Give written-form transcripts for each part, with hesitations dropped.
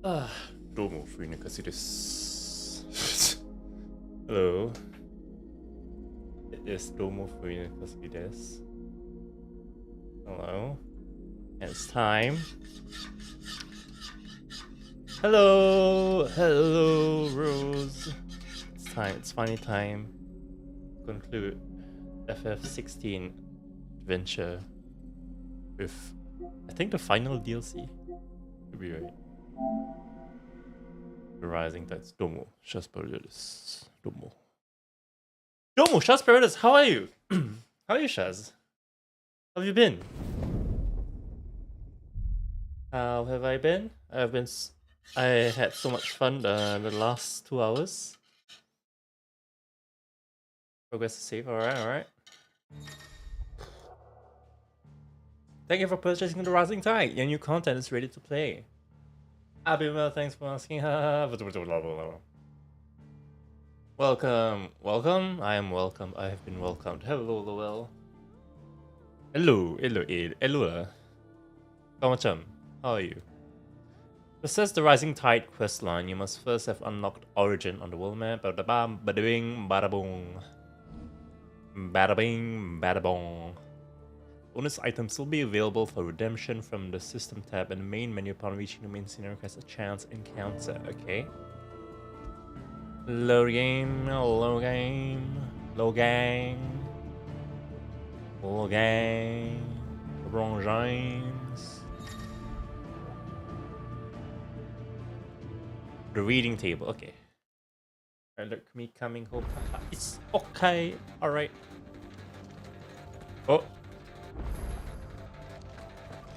どうも、Fuyuno Kazuki です。Hello. It is どうも、Fuyuno Kazuki です。Hello. And it's time. Hello, Rose. It's time. It's finally time to conclude FF16 adventure with, I think, the final DLC. Could be right. The Rising Tides. どうも、シャスパルです。どうも。どうも、シャスパルです。How are you? How are you, Shaz? How have you been? How have I been? I had so much fun the last 2 hours. Progress to save. Alright. Thank you for purchasing the Rising Tide. Your new content is ready to play. I'll be well, thanks for asking. Welcome. I am welcome. I have been welcomed. Hello, Lowell. Hello. Kama-chan, how are you? To access the Rising Tide questline, you must first have unlocked Origin on the world map. Bada bing, bada boom. Bada bing, bada boom. Bonus items will be available for redemption from the system tab in the main menu upon reaching the main scene and request a chance encounter. Okay. Load game. LeBron James. The reading table. Okay. Look, me coming home. It's okay. Alright. Oh.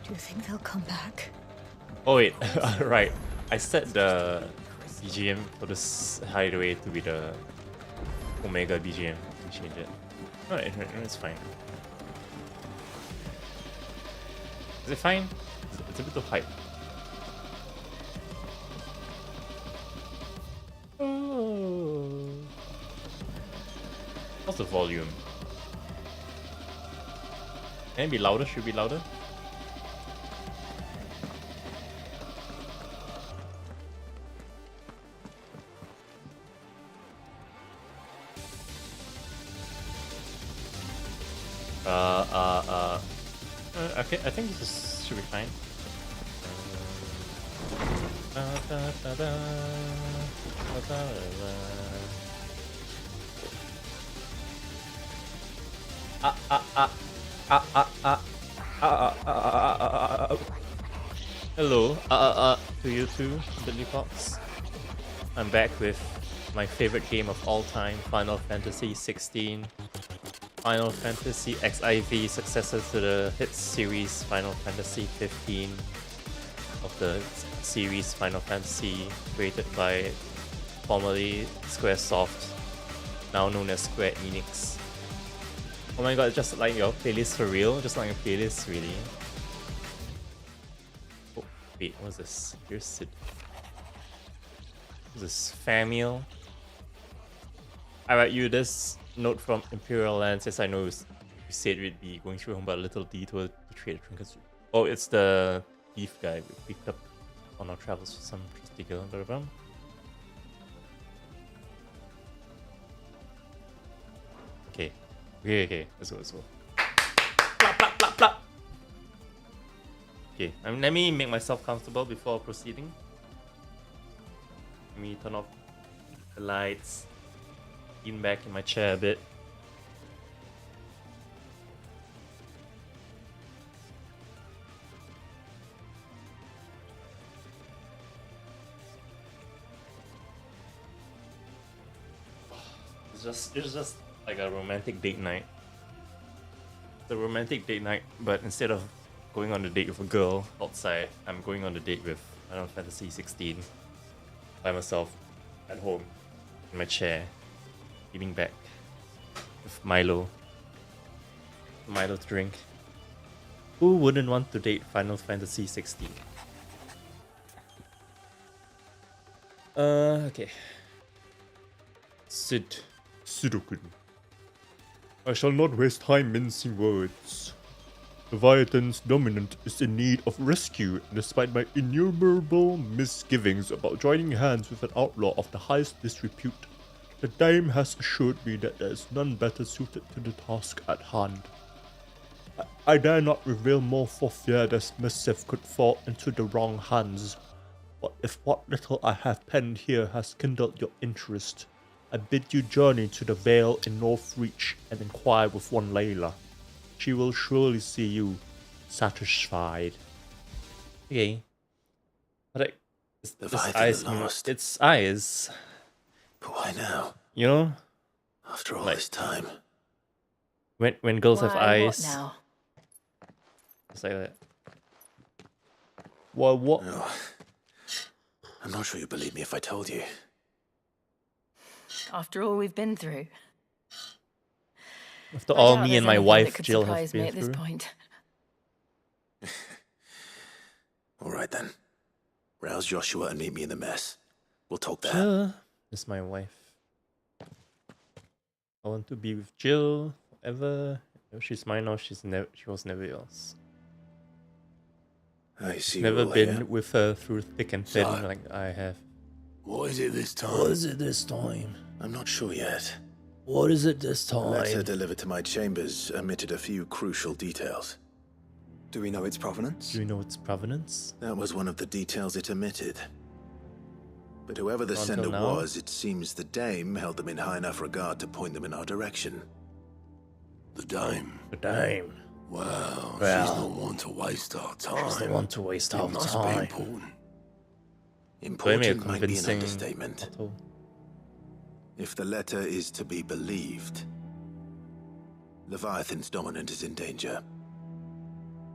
Do you think they'll come back? Oh wait, right. I set the BGM for this hideaway to be the Omega BGM. Change it. Alright, it's fine. Is it fine? It's a bit of hype. Oh. What's the volume? Can it be louder? Should it be louder? Okay, I think this should be fine. Hello, to you too, Billy Fox. I'm back with my favorite game of all time, Final Fantasy 16. Final Fantasy XIV, successor to the hit series Final Fantasy 15 of the series Final Fantasy, created by formerly Squaresoft, now known as Square Enix. Oh my god, just like your playlist for real? Just like your playlist, really? Oh, wait, what's this? Here's Sid. What's this? Famiel? I write you this note from Imperial Lands. Yes, I know you said we'd be going through home, but a little detour to trade trinkets. Oh, it's the thief guy we picked up on our travels for some trusty girl. Okay. Let's go. Plop, plop, plop, plop. Okay, let me make myself comfortable before proceeding. Let me turn off the lights. Lean back in my chair a bit. It's just like a romantic date night. It's a romantic date night, but instead of going on a date with a girl outside, I'm going on a date with Final Fantasy 16 by myself at home in my chair. Leaning back with Milo to drink. Who wouldn't want to date Final Fantasy 16? Okay. Sidokun. I shall not waste time mincing words. Leviathan's dominant is in need of rescue, and despite my innumerable misgivings about joining hands with an outlaw of the highest disrepute, the dame has assured me that there is none better suited to the task at hand. I dare not reveal more for fear this missive could fall into the wrong hands. But if what little I have penned here has kindled your interest, I bid you journey to the Vale in Northreach and inquire with one Layla. She will surely see you satisfied. Okay. But its eyes. But why now? You know? After all this time. When girls have eyes. What now? It's like that. Well, what? No. I'm not sure you'd believe me if I told you. After all we've been through. After all me and my wife Jill have been at this through. point. All right then. Rouse Joshua and meet me in the mess. We'll talk there. Jill is my wife. I want to be with Jill forever. If she's mine now, she was never yours. I see. Never been with her through thick and thin like I have. What is it this time? What is it this time? I'm not sure yet. What is it this time? The letter delivered to my chambers omitted a few crucial details. Do we know its provenance? Do you know its provenance? That was one of the details it omitted. But whoever the Until sender now? was, it seems the dame held them in high enough regard to point them in our direction. The dame? The dame. Well, Well, she's not one to waste our time. She's the one to waste our It must be time. important. Important might be an understatement. Otto. If the letter is to be believed, Leviathan's dominant is in danger.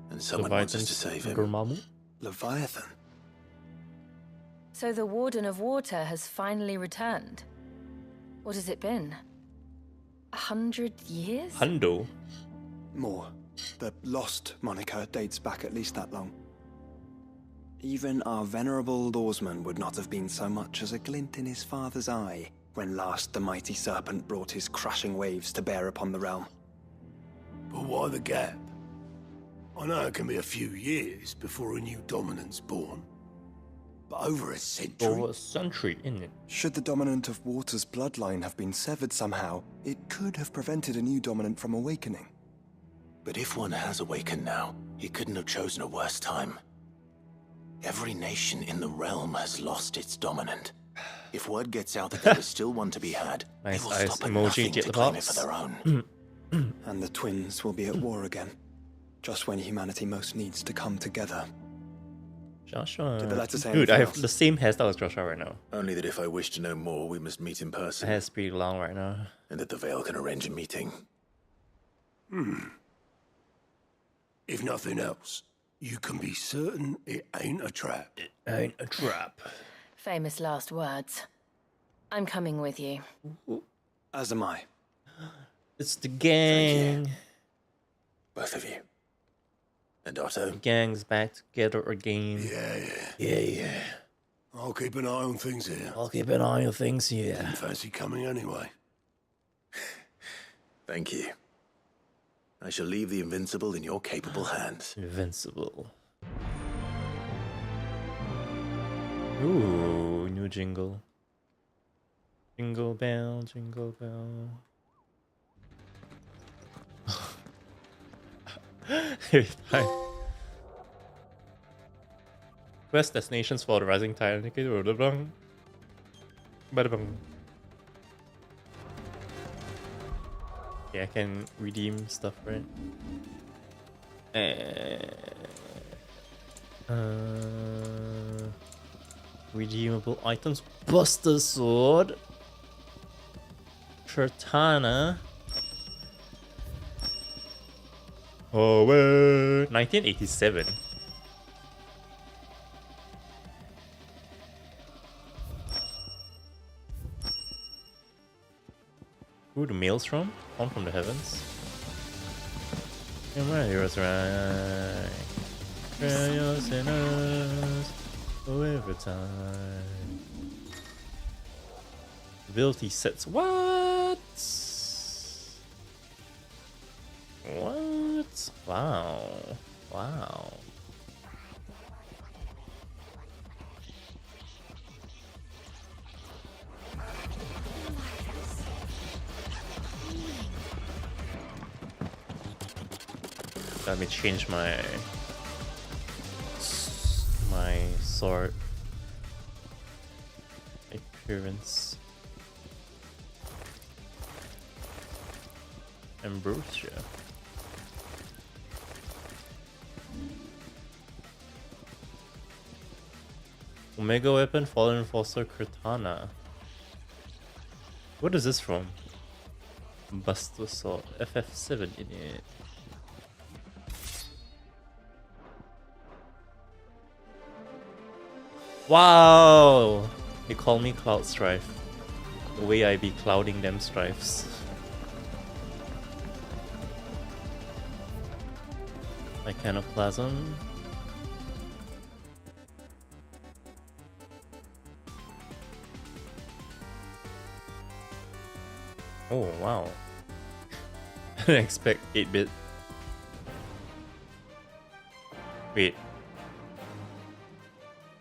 And someone wants us to save him. Dormammu? Leviathan? So the Warden of Water has finally returned. What has it been? 100 years? Hundo? More. The Lost moniker dates back at least that long. Even our venerable lawsman would not have been so much as a glint in his father's eye when last the mighty serpent brought his crushing waves to bear upon the realm. But why the gap? I know it can be a few years before a new dominant's born. But over a century? Over a century, isn't it? Should the dominant of Water's bloodline have been severed somehow, it could have prevented a new dominant from awakening. But if one has awakened now, he couldn't have chosen a worse time. Every nation in the realm has lost its dominant. If word gets out that there is still one to be had, Nice they will eyes stop at emoji, nothing get to the claim it box. for their own. And the twins will be at war again, just when humanity most needs to come together. Joshua. Did the letter say Dude, I anything have else? the same hairstyle as Joshua right now. Only that if I wish to know more, we must meet in My person, hair's pretty long right now. and that the Vale can arrange a meeting. If nothing else, you can be certain it ain't a trap. Ain't a trap. Famous last words. I'm coming with you. As am I. It's the gang. Both of you. And Otto. The gang's back together again. Yeah. I'll keep an eye on things here. I'll keep an eye on things here. Didn't fancy coming anyway. Thank you. I shall leave the invincible in your capable hands. Invincible. Ooh, new jingle. Jingle bell, jingle bell. Hi. Quest destinations for the rising tide. Bada bang. Yeah, I can redeem stuff, right? Redeemable items. Buster Sword. Trotana. Oh, wait. 1987. Who the mail's from? On from the heavens. Come right, yours right. Pray your sinners every time. Ability sets. What? What? Wow. Let me change my sword appearance. Ambrosia. Omega weapon, fallen enforcer, Cortana. What is this from? Buster sword, FF7 in it. Wow! They call me Cloud Strife. The way I be clouding them strifes. Mechanoplasm. Oh wow. I didn't expect 8-bit. Wait.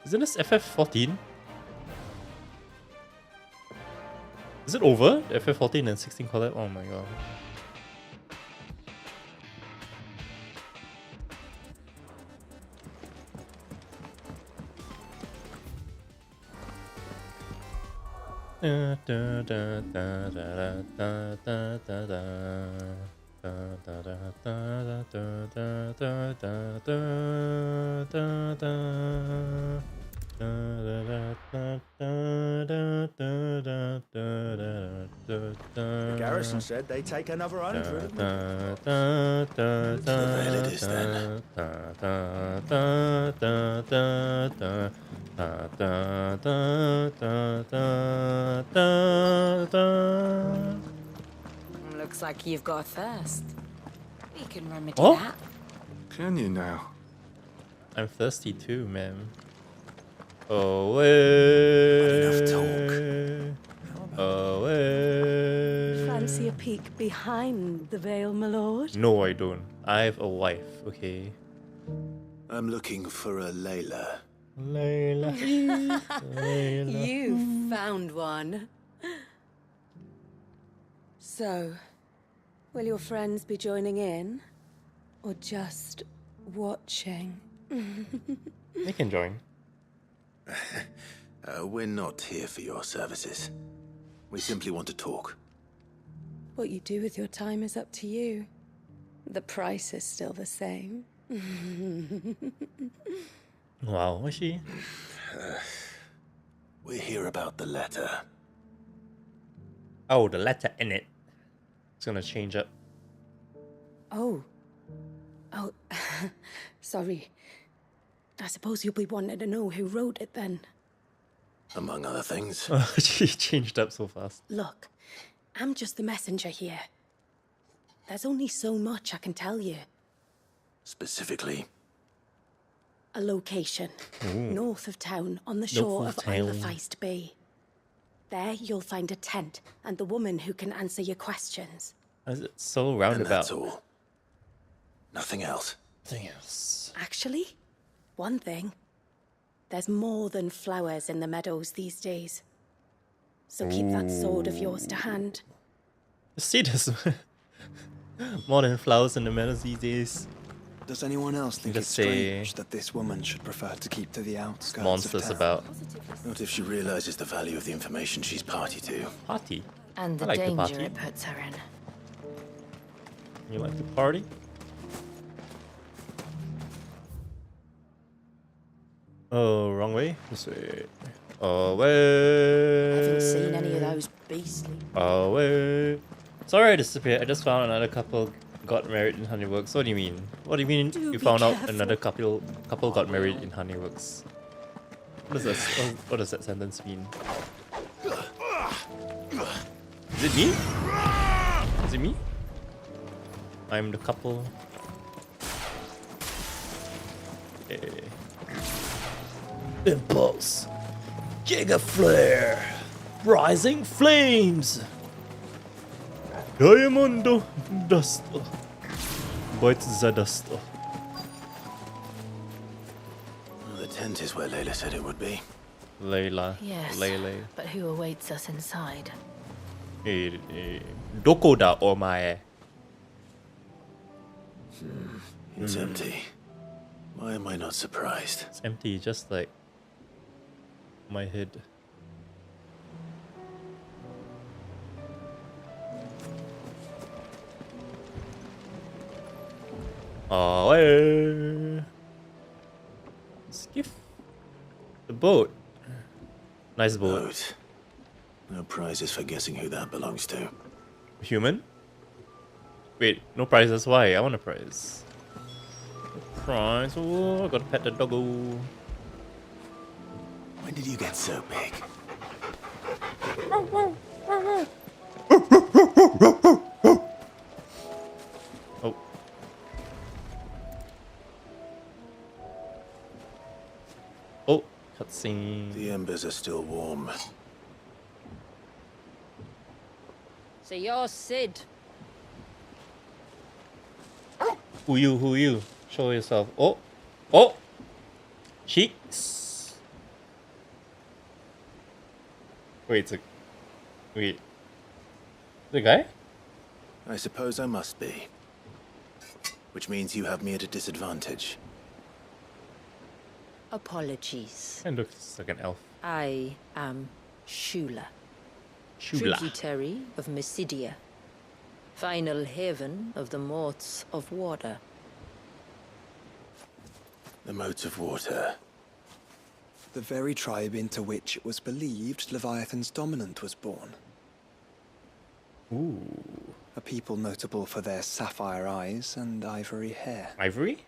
Isn't this FF14? Is it over? The FF14 and 16 collab? Oh my god. The garrison said they take another 100. Prevail it is then. Looks like you've got a thirst. We can remedy Oh? that. Can you now? I'm thirsty too, man. Away. Enough Away. Fancy a peek behind the veil, my lord? No, I don't. I have a wife, okay? I'm looking for a Layla. Layla. Layla. You found one. So, will your friends be joining in? Or just watching? They can join. We're not here for your services. We simply want to talk. What you do with your time is up to you. The price is still the same. Wow, was she? We're here about the letter. Oh, the letter in it. It's gonna change up. Oh. Oh, sorry. I suppose you'll be wanting to know who wrote it then. Among other things. She changed up so fast. Look, I'm just the messenger here. There's only so much I can tell you. Specifically, A location, north of town, on the shore of Isle of Feist Bay. There you'll find a tent and the woman who can answer your questions. Is it so and roundabout? that's all. Nothing else. Nothing else. Actually, one thing. There's more than flowers in the meadows these days. So keep that sword of yours to hand. See this? More than flowers in the meadows these days. Does anyone else think Just it's say strange that this woman should prefer to keep to the outskirts monsters of town? about Not if she realizes the value of the information she's party to. party. And the I like the danger party. it puts her in. You like the party? Oh, wrong way. This way. Away. I haven't seen any of those beastly. Away. Sorry I disappeared. I just found another couple got married in Honeyworks. What do you mean? What do you mean Do you be found out careful. another couple got married in Honeyworks? What does that sentence mean? Is it me? Is it me? I'm the couple. Impulse. Giga Flare. Rising Flames. Diamond Dust. Bites the dust. The tent is where Layla said it would be. Layla. Yes. Lele. But who awaits us inside? Doko da omae. It's empty. Why am I not surprised? It's empty, just like my head. Oh, hey. Skiff. The boat. Nice boat. Boat. No prizes for guessing who that belongs to. Human? Wait, no prizes. Why? I want a prize. Prize. Oh, I gotta pet the doggo. When did you get so big? Oh. Oh, cutscene. The embers are still warm. So you're Sid. Who you? Show yourself. Oh! Oh! Cheeks! Wait, it's a... Wait. The guy? I suppose I must be. Which means you have me at a disadvantage. Apologies. And looks like an elf. I am Shula, Shula. tributary of Mysidia, final haven of the Moats of Water. The moats of water. The very tribe into which it was believed Leviathan's dominant was born. Ooh. A people notable for their sapphire eyes and ivory hair. Ivory?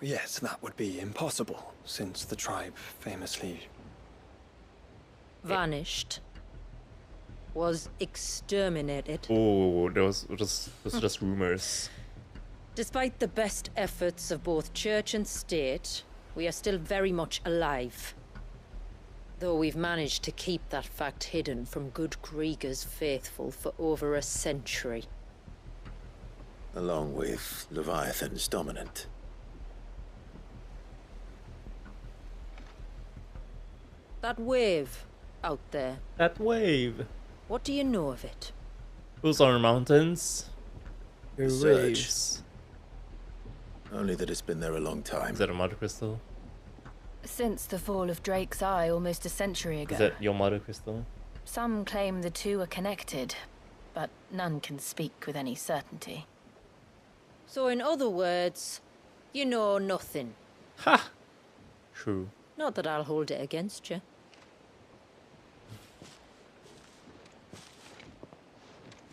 Yes, that would be impossible, since the tribe famously... Vanished. Was exterminated. Oh, those just rumors. Despite the best efforts of both church and state, we are still very much alive. Though we've managed to keep that fact hidden from good Krieger's faithful for over a century. Along with Leviathan's dominant. That wave out there, That wave. what do you know of it? Those are mountains. They're Surge. waves. Only that it's been there a long time. Is that a mother crystal? Since the fall of Drake's Eye almost a century ago. Is that your mother crystal? Some claim the two are connected, but none can speak with any certainty. So in other words, you know nothing. Ha! True. Not that I'll hold it against you.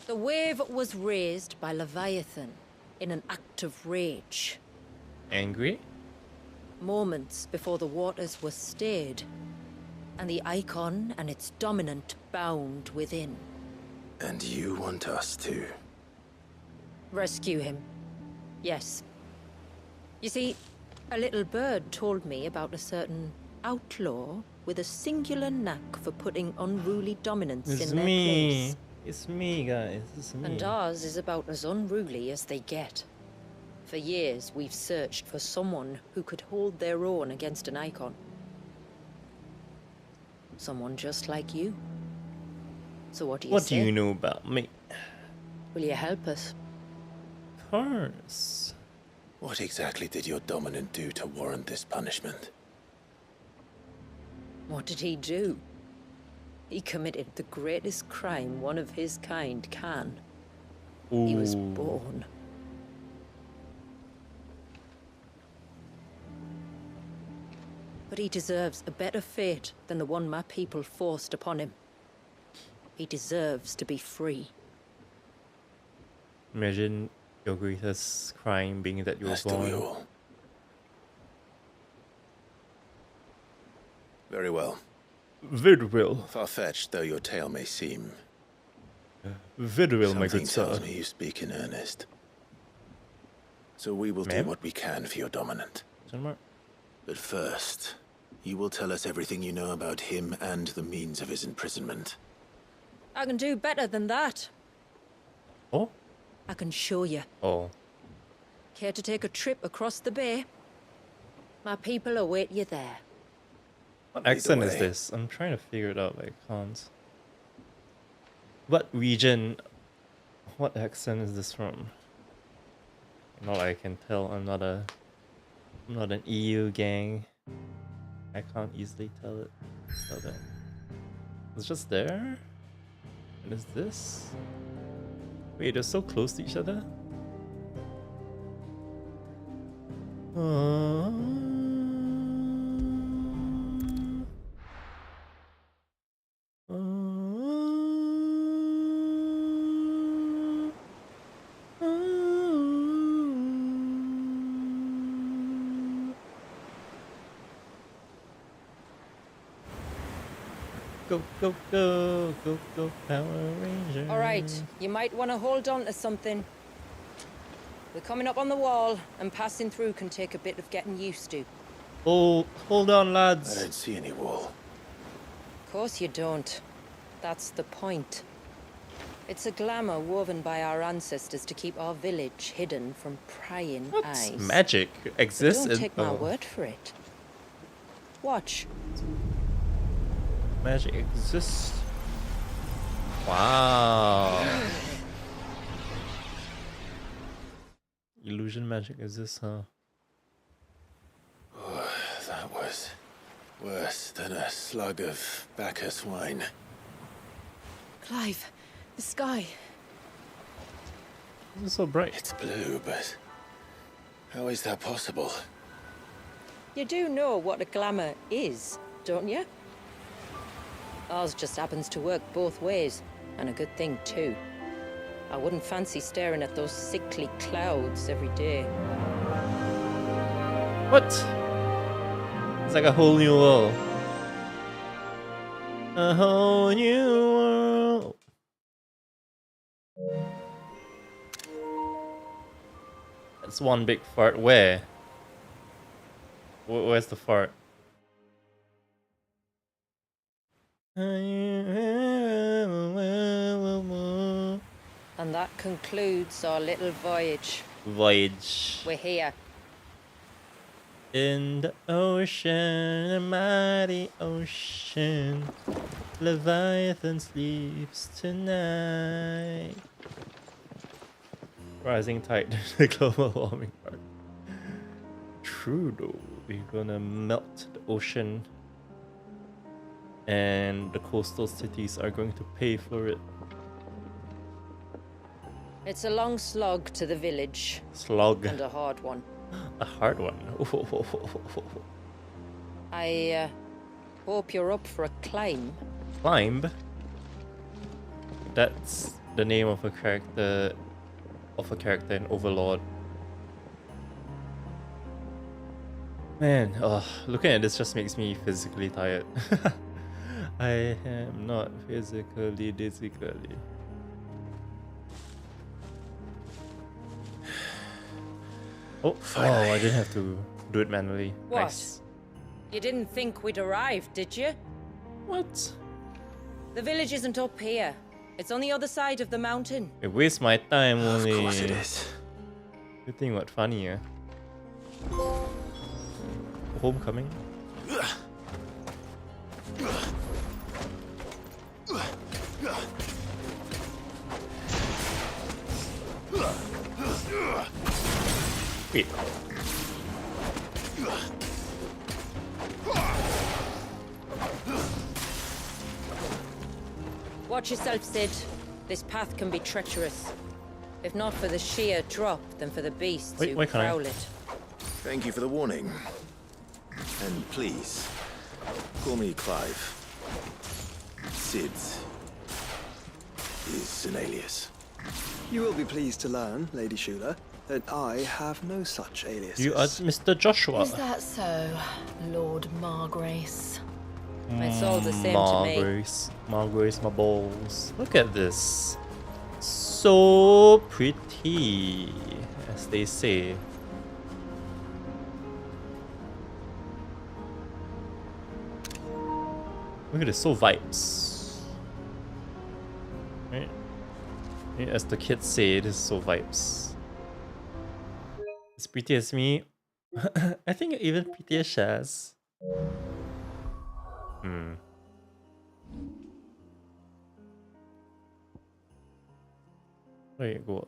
The wave was raised by Leviathan in an act of rage. Angry? Moments before the waters were stayed, and the icon and its dominant bound within. And you want us to? Rescue him. Yes. You see, a little bird told me about a certain outlaw with a singular knack for putting unruly dominants It's in their me. place. It's me, guys. It's me. And ours is about as unruly as they get. For years, we've searched for someone who could hold their own against an icon. Someone just like you. So what do you What say? do you know about me? Will you help us? Of course. What exactly did your dominant do to warrant this punishment? What did he do? He committed the greatest crime one of his kind can. He was Ooh. born. But he deserves a better fate than the one my people forced upon him. He deserves to be free. Imagine your greatest crime being that you were As do we born. all. Very well. Very well. Far-fetched though your tale may seem, Very well, my something good sir. tells me you speak in earnest. So we will do Ma'am? what we can for your dominant. Gentlemen, But first, you will tell us everything you know about him and the means of his imprisonment. I can do better than that. Oh? I can show you. Oh. Care to take a trip across the bay? My people await you there. What Either accent is way. this? I'm trying to figure it out, but I can't. What region? What accent is this from? Not like I can tell. I'm not an EU gang. I can't easily tell it. Tell that. It's just there. What is this? Wait, they're so close to each other. Go, go, go, go, go, Power Ranger. All right, you might want to hold on to something. We're coming up on the wall, and passing through can take a bit of getting used to. Oh, hold on, I lads. don't see any wall. Of course you don't. That's the point. It's a glamour woven by our ancestors to keep our village hidden from prying eyes. Magic exists Don't in take my word for it. Watch. Magic exists. Wow. Illusion magic exists, huh? Oh, that was worse than a slug of Bacchus wine. Clive, the sky. It's so bright. It's blue, but how is that possible? You do know what a glamour is, don't you? Ours just happens to work both ways, and a good thing too. I wouldn't fancy staring at those sickly clouds every day. What? It's like a whole new world. A whole new world. That's one big fart. Where? Where's the fart? And that concludes our little voyage. Voyage. We're here. In the ocean, a mighty ocean, Leviathan sleeps tonight. Rising tide, the global warming part. True though, we're gonna melt the ocean, and the coastal cities are going to pay for it. It's a long slog to the village. Slog. And a hard one. A hard one. I hope you're up for a climb. Climb? That's the name of a character in Overlord. Man, looking at this just makes me physically tired. I am not physically. Oh, I didn't have to do it manually. What? Nice. You didn't think we'd arrived, did you? What? The village isn't up here. It's on the other side of the mountain. It wastes my time only. Of course it is. You think what funny, yeah? Homecoming? Wait. Watch yourself, Sid. This path can be treacherous. If not for the sheer drop, then for the beasts who prowl it. Thank you for the warning. And please, call me Clive. Sid's is an alias. You will be pleased to learn, Lady Shula, that I have no such aliases. You are Mr. Joshua. Is that so, Lord Margrace? It's all the same to me. Margrace, my balls. Look at this. So pretty, as they say. Look at this, so vibes. Right? As the kids say, this is so vibes. As pretty as me. I think even pretty as Shaz. Wait, go up.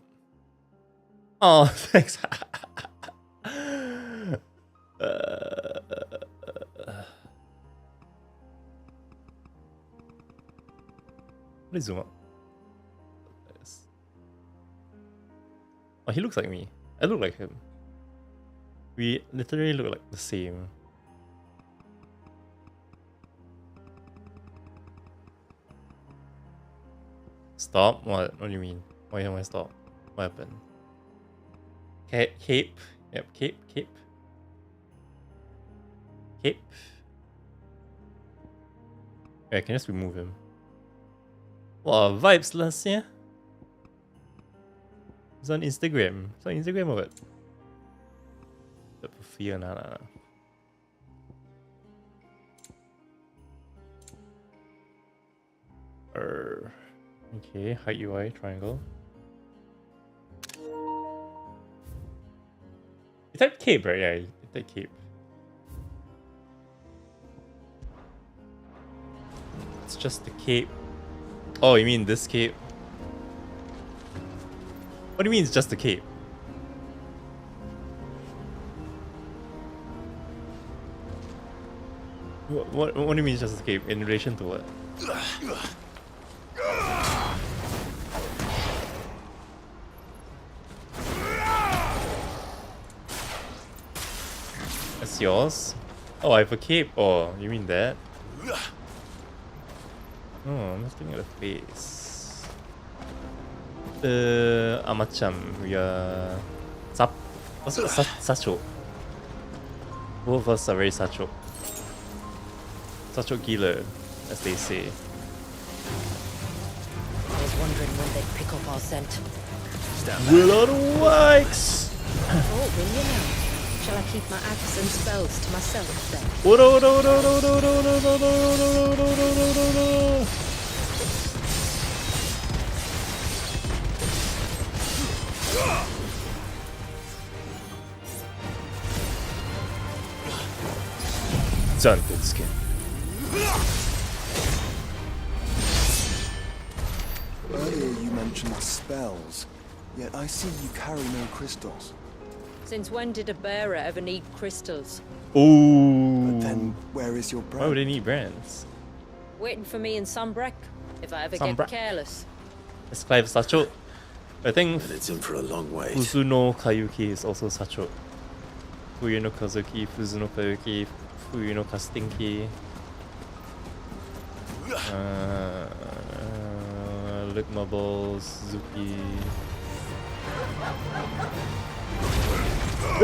Oh, thanks. Let me zoom up. Oh, he looks like me. I look like him. We literally look like the same. Stop? What? What do you mean? Why am I stop? What happened? Cape. Yep, cape. Yeah, I can just remove him. Wow, vibes last year. It's on Instagram. It's on Instagram or what? The fear, nah. Okay, hide UI, triangle. You type cape, right? Yeah, you type cape. It's just the cape. Oh, you mean this cape? What do you mean it's just the cape? What do you mean it's just the cape? In relation to what? That's yours? Oh, I have a cape. Oh, you mean that? Oh, I'm just looking at the face. Amacham, we are... What's it? Sacho. Both of us are very Sacho. Sacho killer, as they say. I was wondering when they'd pick up our scent. Will on Wikes! Oh, will you now? Shall I keep my axe and spells to myself then? Junted skin. Earlier you mentioned spells, yet I see you carry no crystals. Since when did a bearer ever need crystals? Ooh. But then, where is your brand? Why would they need brands? Waiting for me in Sunbreck, if I ever Sunbreck. get careless. It's Clive Sacho. I think But it's in for a long wait. Fuyuno Kazuki is also Sacho. Fuyuno Kazuki, Fuyuno Kayuki, Fuyuno Kastinki. Lick Marbles, Zuki.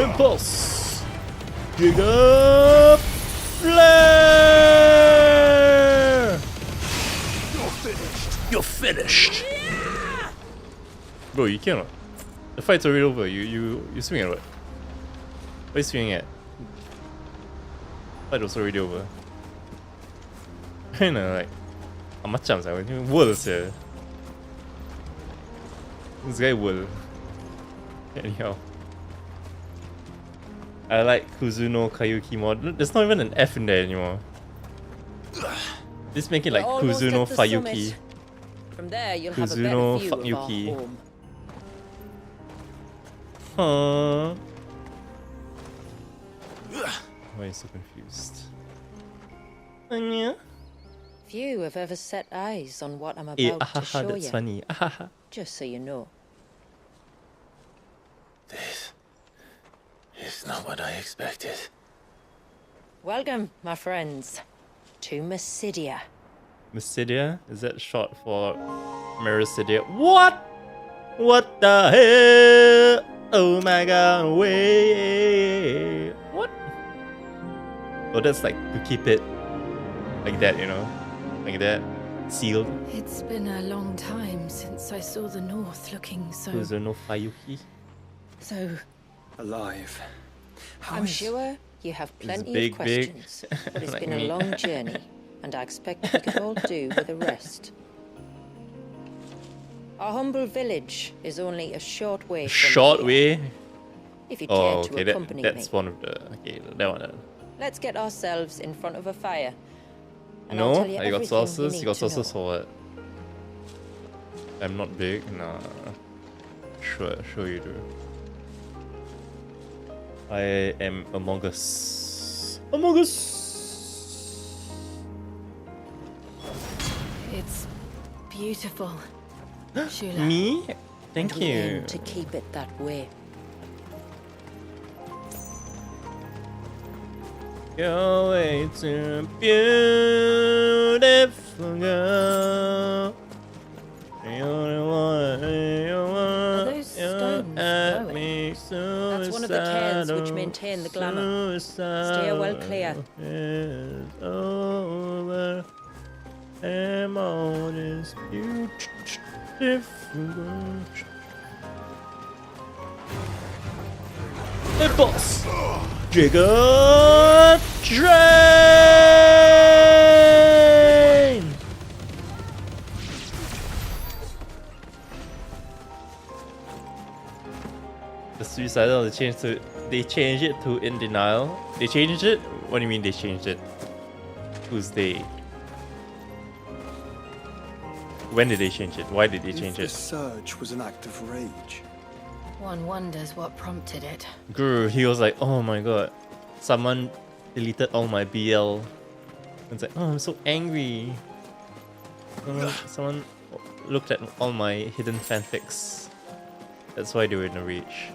Impulse! Giga Flare! You're finished! Bro, you cannot. The fight's already over. You swing at what? What are you swinging at? Fight was already over. You know, like, macam saya, world sih. This guy world. Anyhow, I like Kuzuno Kayuki mod. There's not even an F in there anymore. Just make it like Kuzuno Fayuki. From there, you'll have a Kuzuno better view of our Fayuki. home. Huh? Why are you so confused? Yeah. Few have ever set eyes on what I'm Eh, about to show that's you. funny. Just so you know. This is not what I expected. Welcome, my friends, to Mysidia. Mysidia? Is that short for Mericidia? What? What the hell? Oh my god, wait. What? Oh, that's like to keep it like that, you know? Like that. Sealed. It's been a long time since I saw the North looking so... Kuzuno Fayuki. so... Alive. How I'm is- sure you have plenty big, of questions, but it's like been me. a long journey, and I expect we could all do with a rest. Our humble village is only a short way from Short here, way? if you care Oh, to okay, accompany that's me. one of the... Okay, that one. Let's get ourselves in front of a fire. And I'll No? tell you I got everything sauces? need You got to sauces know. for what? I'm not big? Nah. Sure you do. I am Among Us. Among Us! It's beautiful. Shula. Me? Thank And we you. aim to keep it that way. You're way too beautiful, girl. You're the one, Are those stones at glowing? me, That's one of the cairns which maintain the glamour. Steer well clear. Is over. Am all this beautiful. The boss! Jigger Train! The suicidal, they changed it to in denial. They changed it? What do you mean they changed it? Who's they? When did they change it? Why did they change If it? the surge was an act of rage, One wonders what prompted it. Guru, he was like, oh my god, someone deleted all my BL. It's like, oh, I'm so angry. Someone looked at all my hidden fanfics. That's why they were in a rage.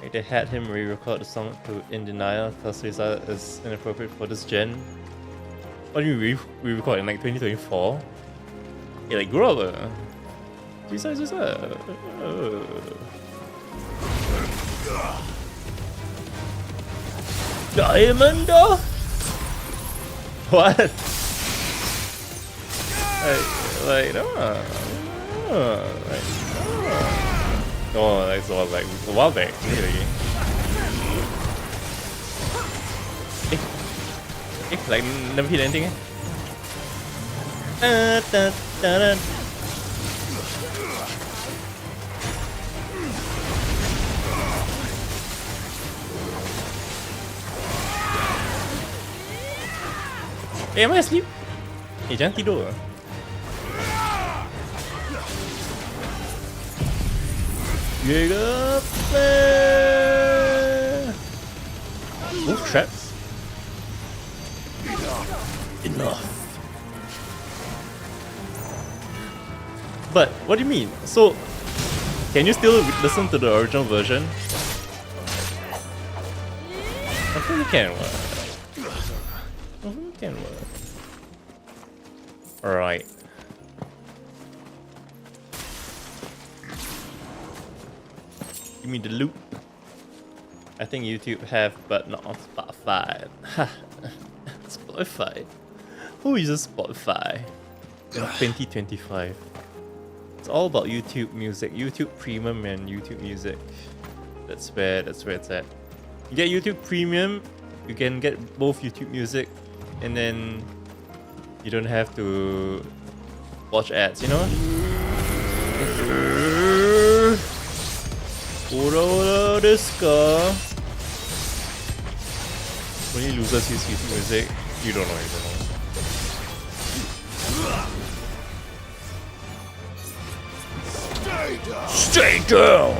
Like, they had him re-record the song to In Denial because he said it's inappropriate for this gen. What do you mean re-record in like 2024? Yeah, like, grow up. Suicide. Diamond? What? Like, no. Oh, that's all like a while back, really. Like, never hit anything. Am I asleep? Jangan tidur. Jaeger Wolf traps? Enough. But what do you mean? So, can you still listen to the original version? I think you can. Alright. Give me the loot. I think YouTube have, but not on Spotify. Spotify? Who uses Spotify in 2025? It's all about YouTube Music, YouTube Premium and YouTube Music. That's where it's at. You get YouTube Premium, you can get both YouTube Music, and then you don't have to watch ads, you know? Ora desu. Only losers use YouTube Music. You don't know. Stay down!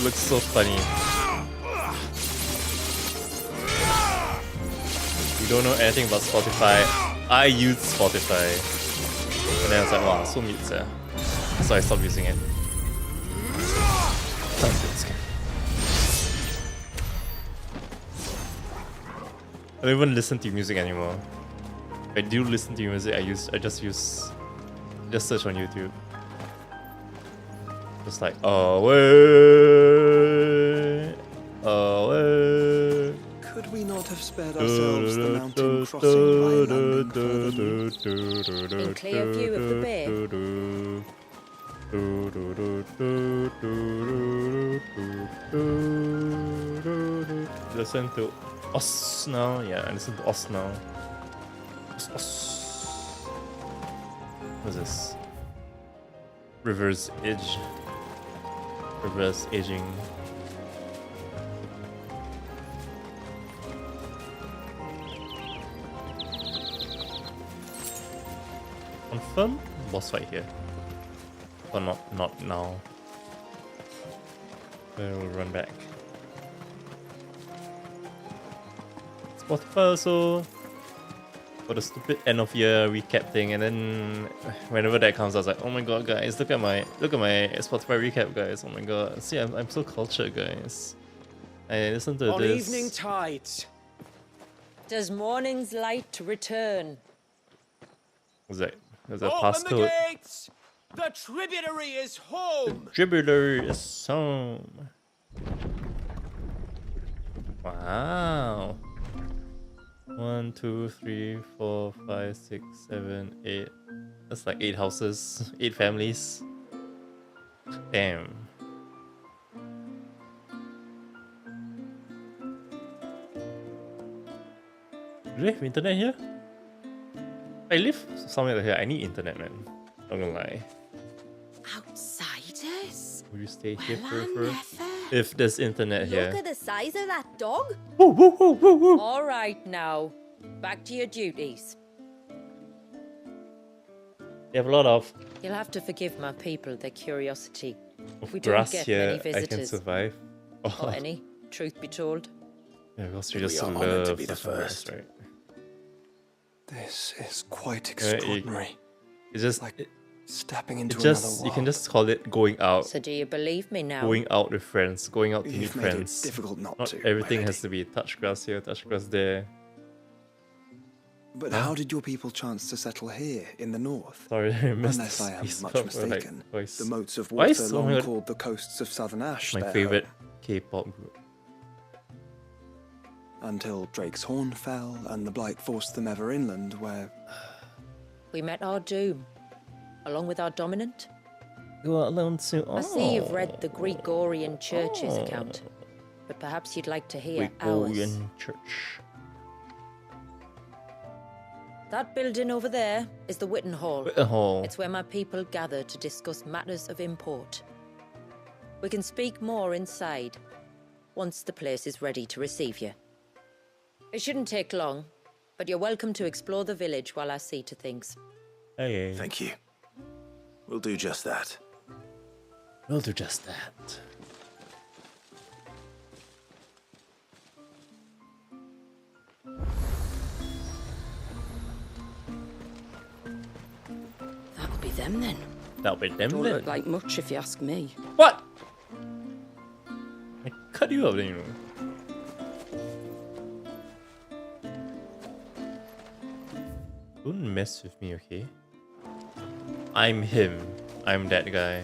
Looks so funny. You don't know anything about Spotify. I use Spotify. And then I was like, wow, so mute. So I stopped using it. I don't even listen to music anymore. If I do listen to music, I just search on YouTube. Just like away. could we not have spared ourselves the mountain crossing by landing further north? In clear view of the bay. Listen to us now. Yeah, listen to us now. Us. What's this? Reverse edge. Reverse edging. confirm boss fight here. Or not now. We'll run back. Spotify also for the stupid end of year recap thing, and then whenever that comes, I was like, oh my god, guys, look at my Spotify recap, guys. Oh my god, see, I'm so cultured, guys. I listen to On this. evening tides. Does morning's light return? What's that? There's a Open passcode. the gates! The tributary is home! Dribbler is home. Wow. 1, 2, 3, 4, 5, 6, 7, 8. That's like 8 houses, 8 families. Damn. Do they have internet here? I live somewhere here. I need internet, man. Not gonna lie. Outsiders? Will you stay here Well, forever? never. If there's internet here. Look at the size of that dog. Woo, woo, woo, woo, woo. All right now, back to your duties. You have a lot of You'll have to forgive my people their curiosity. We grass don't get here. many I can visitors. survive. Or any, truth be told. Yeah, because we We just are honored to love be the Fast and Furious, first. right? This is quite extraordinary. It's just Like stepping into it just another world. you can just call it going out. So do you believe me now? Going out with friends, going out to meet You've made it friends. difficult not to, everything my has to be touch grass here, touch grass there. But how did your people chance to settle here in the north? Sorry, I missed Unless I am this much piece of, mistaken, voice. the moats of Why water is- long oh my God. called the coasts of southern ash My their favorite home, K-pop group. until Drake's Horn fell and the blight forced them ever inland, where We met our doom, along with our dominant. You are alone too. I see you've read the Gregorian Church's account, but perhaps you'd like to hear ours. Gregorian Church. That building over there is the Witten Hall. Witten Hall. It's where my people gather to discuss matters of import. We can speak more inside, once the place is ready to receive you. It shouldn't take long, but you're welcome to explore the village while I see to things. Hey, Thank you. We'll do just that. we'll do just that. That'll be them then. That'll be them Don't then. look like much if you ask me. What? I cut you up, didn't you? Don't mess with me, okay? I'm him. I'm that guy.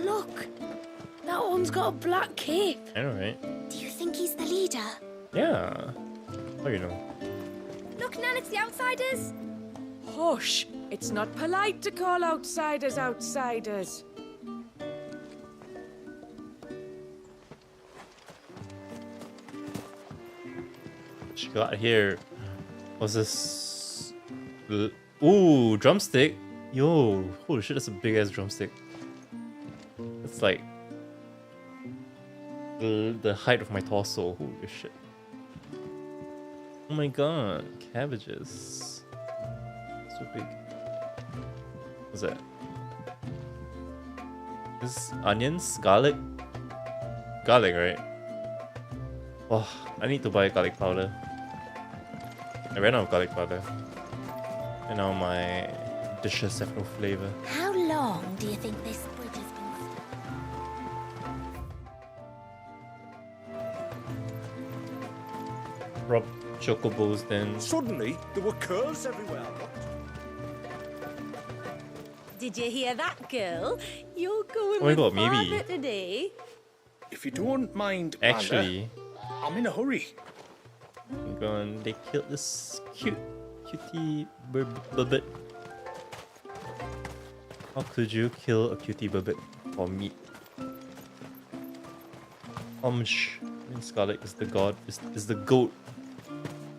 Look, that one's got a black cape. I know, right? Do you think he's the leader? Yeah. How you know? Look, Nan, it's the outsiders. Hush! It's not polite to call outsiders outsiders. She got here. What's this? Ooh, drumstick. Yo, holy shit, that's a big ass drumstick. It's like the height of my torso. Holy shit. Oh my god, cabbages. So big. What's that? This onions? Garlic? Garlic, right? Oh, I need to buy garlic powder. I ran out of garlic powder. And now my dishes have no flavor. How long do you think this bridge has been Rob chocobos then. Suddenly, there were curls everywhere. Did you hear that, girl? You're going Oh my with God, maybe. father today. If you don't mind, Actually, Panda, I'm in a hurry. I'm going. They killed this cutie bubbit. How could you kill a cutie bubbit for meat? Scarlet is the god. Is the goat.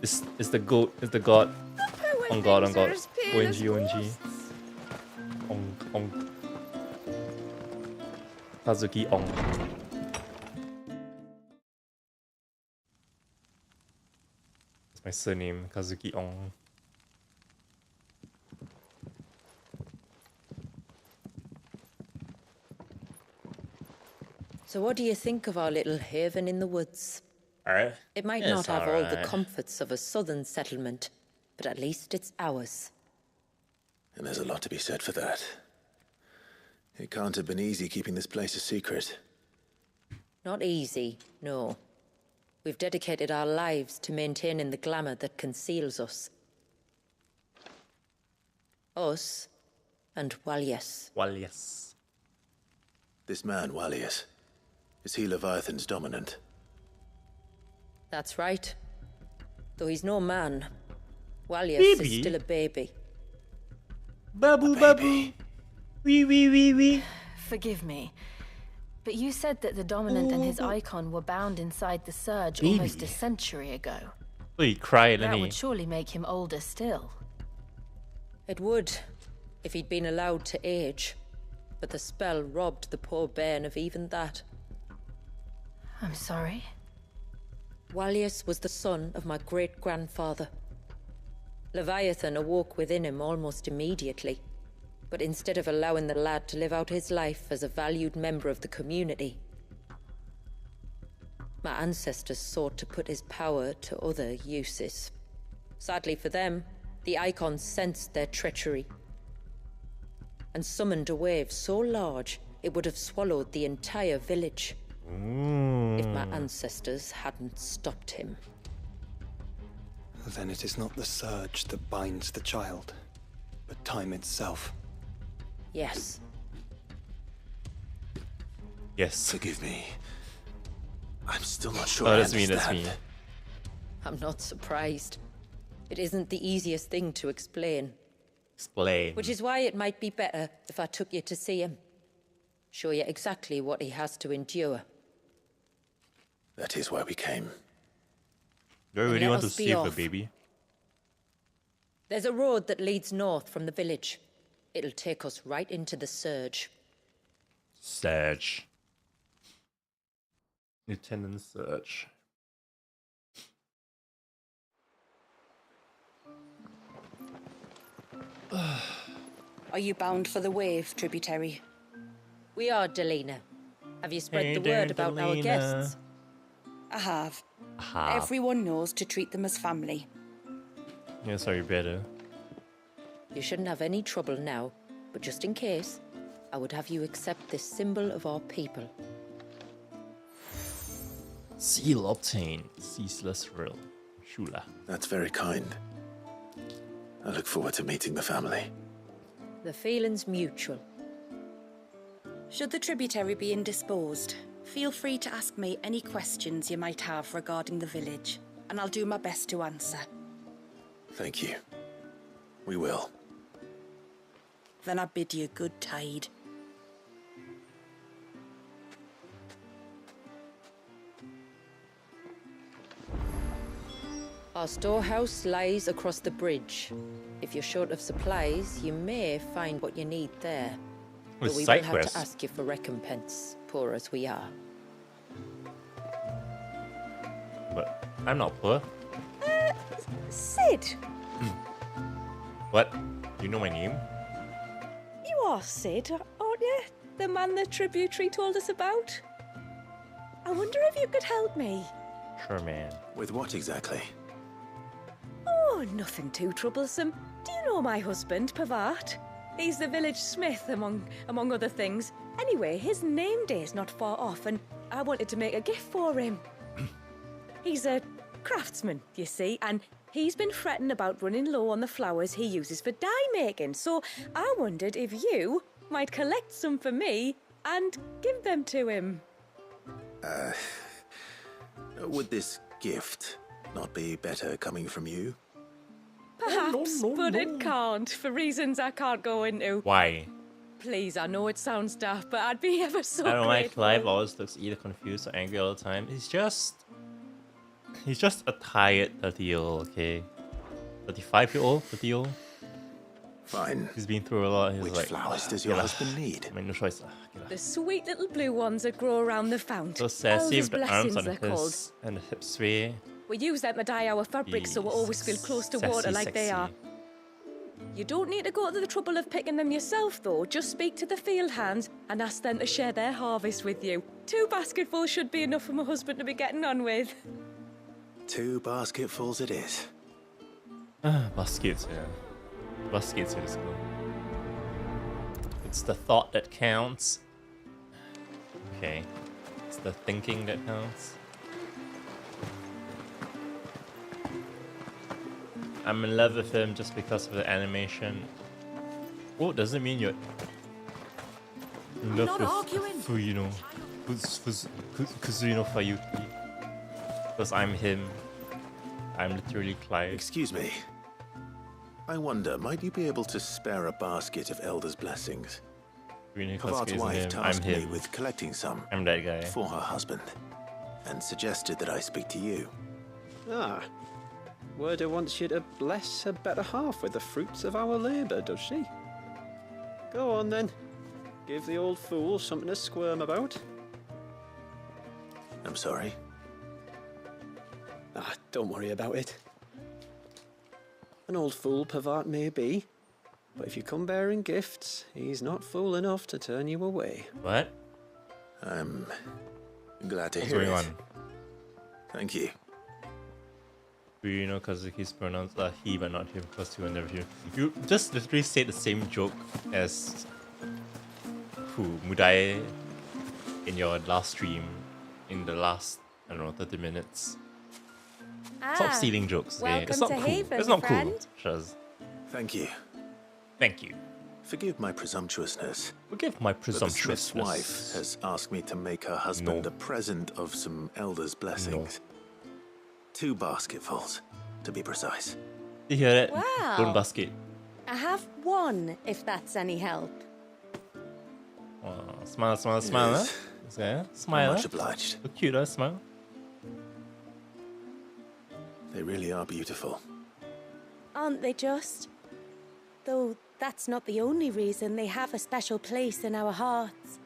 Is the goat. Is the god. On god. On god. ONG. ONG. Ong. Kazuki Ong. my surname, Kazuki Ong. So what do you think of our little haven in the woods? It might not have all the comforts of a southern settlement, but at least it's ours. And there's a lot to be said for that. It can't have been easy keeping this place a secret. Not easy, no. We've dedicated our lives to maintaining the glamour that conceals us. Us and Walias. Walias. This man, Walias, is he Leviathan's dominant? That's right. Though he's no man, Walias is still a baby. Babu, babu. Wee, wee, wee, wee. Forgive me, but you said that the dominant and his icon were bound inside the surge almost a century ago. Oh, he cried, That didn't would he? surely make him older still. It would, if he'd been allowed to age. But the spell robbed the poor bairn of even that. I'm sorry. Walias was the son of my great-grandfather. Leviathan awoke within him almost immediately. But instead of allowing the lad to live out his life as a valued member of the community, my ancestors sought to put his power to other uses. Sadly for them, the icon sensed their treachery and summoned a wave so large it would have swallowed the entire village if my ancestors hadn't stopped him. Then it is not the surge that binds the child, but time itself. Yes. Yes. Forgive me. I'm still not sure Oh, I that's me, understand. that's me. I'm not surprised. It isn't the easiest thing to explain. Explain. Which is why it might be better if I took you to see him. Show you exactly what he has to endure. That is why we came. Do I really let want to us be save the off. baby? There's a road that leads north from the village. It'll take us right into the surge. Surge. Lieutenant Surge. Are you bound for the wave, tributary? We are, Delina. Have you spread Hey the there, word about our Delina. guests? I have. Aha. Everyone knows to treat them as family. Yeah, sorry, better. You shouldn't have any trouble now, but just in case, I would have you accept this symbol of our people. Seal obtained. Ceaseless thrill. Shula. That's very kind. I look forward to meeting the family. The feeling's mutual. Should the tributary be indisposed, feel free to ask me any questions you might have regarding the village, and I'll do my best to answer. Thank you. We will. Then I bid you good tide. Our storehouse lies across the bridge. If you're short of supplies, you may find what you need there. With But we side will have quests. to ask you for recompense, poor as we are. But I'm not poor. Sid! What? You know my name? You are Sid, aren't you? The man the tributary told us about? I wonder if you could help me. Sure, man. With what exactly? Oh, nothing too troublesome. Do you know my husband, Pavat? He's the village smith, among other things. Anyway, his name day's not far off, and I wanted to make a gift for him. He's a craftsman, you see, and he's been fretting about running low on the flowers he uses for dye making, so I wondered if you might collect some for me and give them to him. Would this gift not be better coming from you? Perhaps, but it can't, for reasons I can't go into. Why? Please, I know it sounds daft, but I'd be ever so I don't like grateful. Clive always looks either confused or angry all the time. He's just a tired 30-year-old, okay? 35-year-old? 30-year-old? Fine. He's been through a lot. He's Which like, flowers does your husband need? I mean, no choice. The sweet little blue ones that grow around the fount. So sassy Elder's with the arms blessings, on they're called. his and the hips sway. We use them to dye our fabrics so we always feel close to water like they are. You don't need to go to the trouble of picking them yourself, though. Just speak to the field hands and ask them to share their harvest with you. 2 basketfuls should be enough for my husband to be getting on with. 2 basketfuls it is. Baskets, yeah. Baskets is cool. It's the thought that counts. Okay. It's the thinking that counts. I'm in love with him just because of the animation. Oh, doesn't mean you're in love with Fuyuno Kazuki. Because I'm him. I'm literally Clive. Excuse me. I wonder, might you be able to spare a basket of Elder's blessings? Pavart's wife tasked me with collecting some. I'm that guy. For her husband. And suggested that I speak to you. Ah. Werder wants you to bless her better half with the fruits of our labour, does she? Go on then. Give the old fool something to squirm about. I'm sorry. Ah, don't worry about it. An old fool Pavart may be, but if you come bearing gifts, he's not fool enough to turn you away. What? I'm glad to What's hear going it. on? Thank you. Fuyuno Kazuki's pronouns are he but not him because you were never here. You just literally said the same joke as Mudai in your last stream in the last, I don't know, 30 minutes. Stop stealing jokes. Welcome it's not to cool. Haven, It's not friend. cool. Shaz. Thank you. Thank you. Forgive my presumptuousness. Forgive my But the smith's presumptuousness. wife has asked me to make her husband a present of some Elder's blessings. 2 basketfuls, to be precise. You hear that? Wow. Don't basket. I have 1, if that's any help. Oh, smile, smile, smile. Yes. Huh? Yeah, smile. Much obliged. So cute, huh? Smile. They really are beautiful. Aren't they just? Though that's not the only reason they have a special place in our hearts.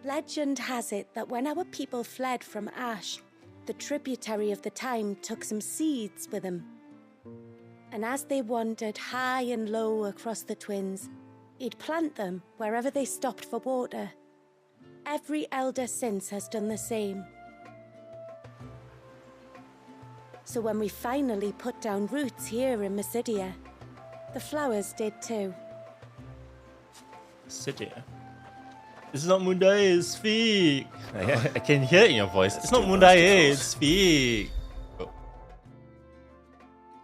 Legend has it that when our people fled from Ash, the tributary of the time took some seeds with them. And as they wandered high and low across the Twins, he'd plant them wherever they stopped for water. Every elder since has done the same. So when we finally put down roots here in Mysidia, the flowers did too. Mysidia. It's not Mundae, speak! I can hear it in your voice. It's not Mundae, speak! Oh.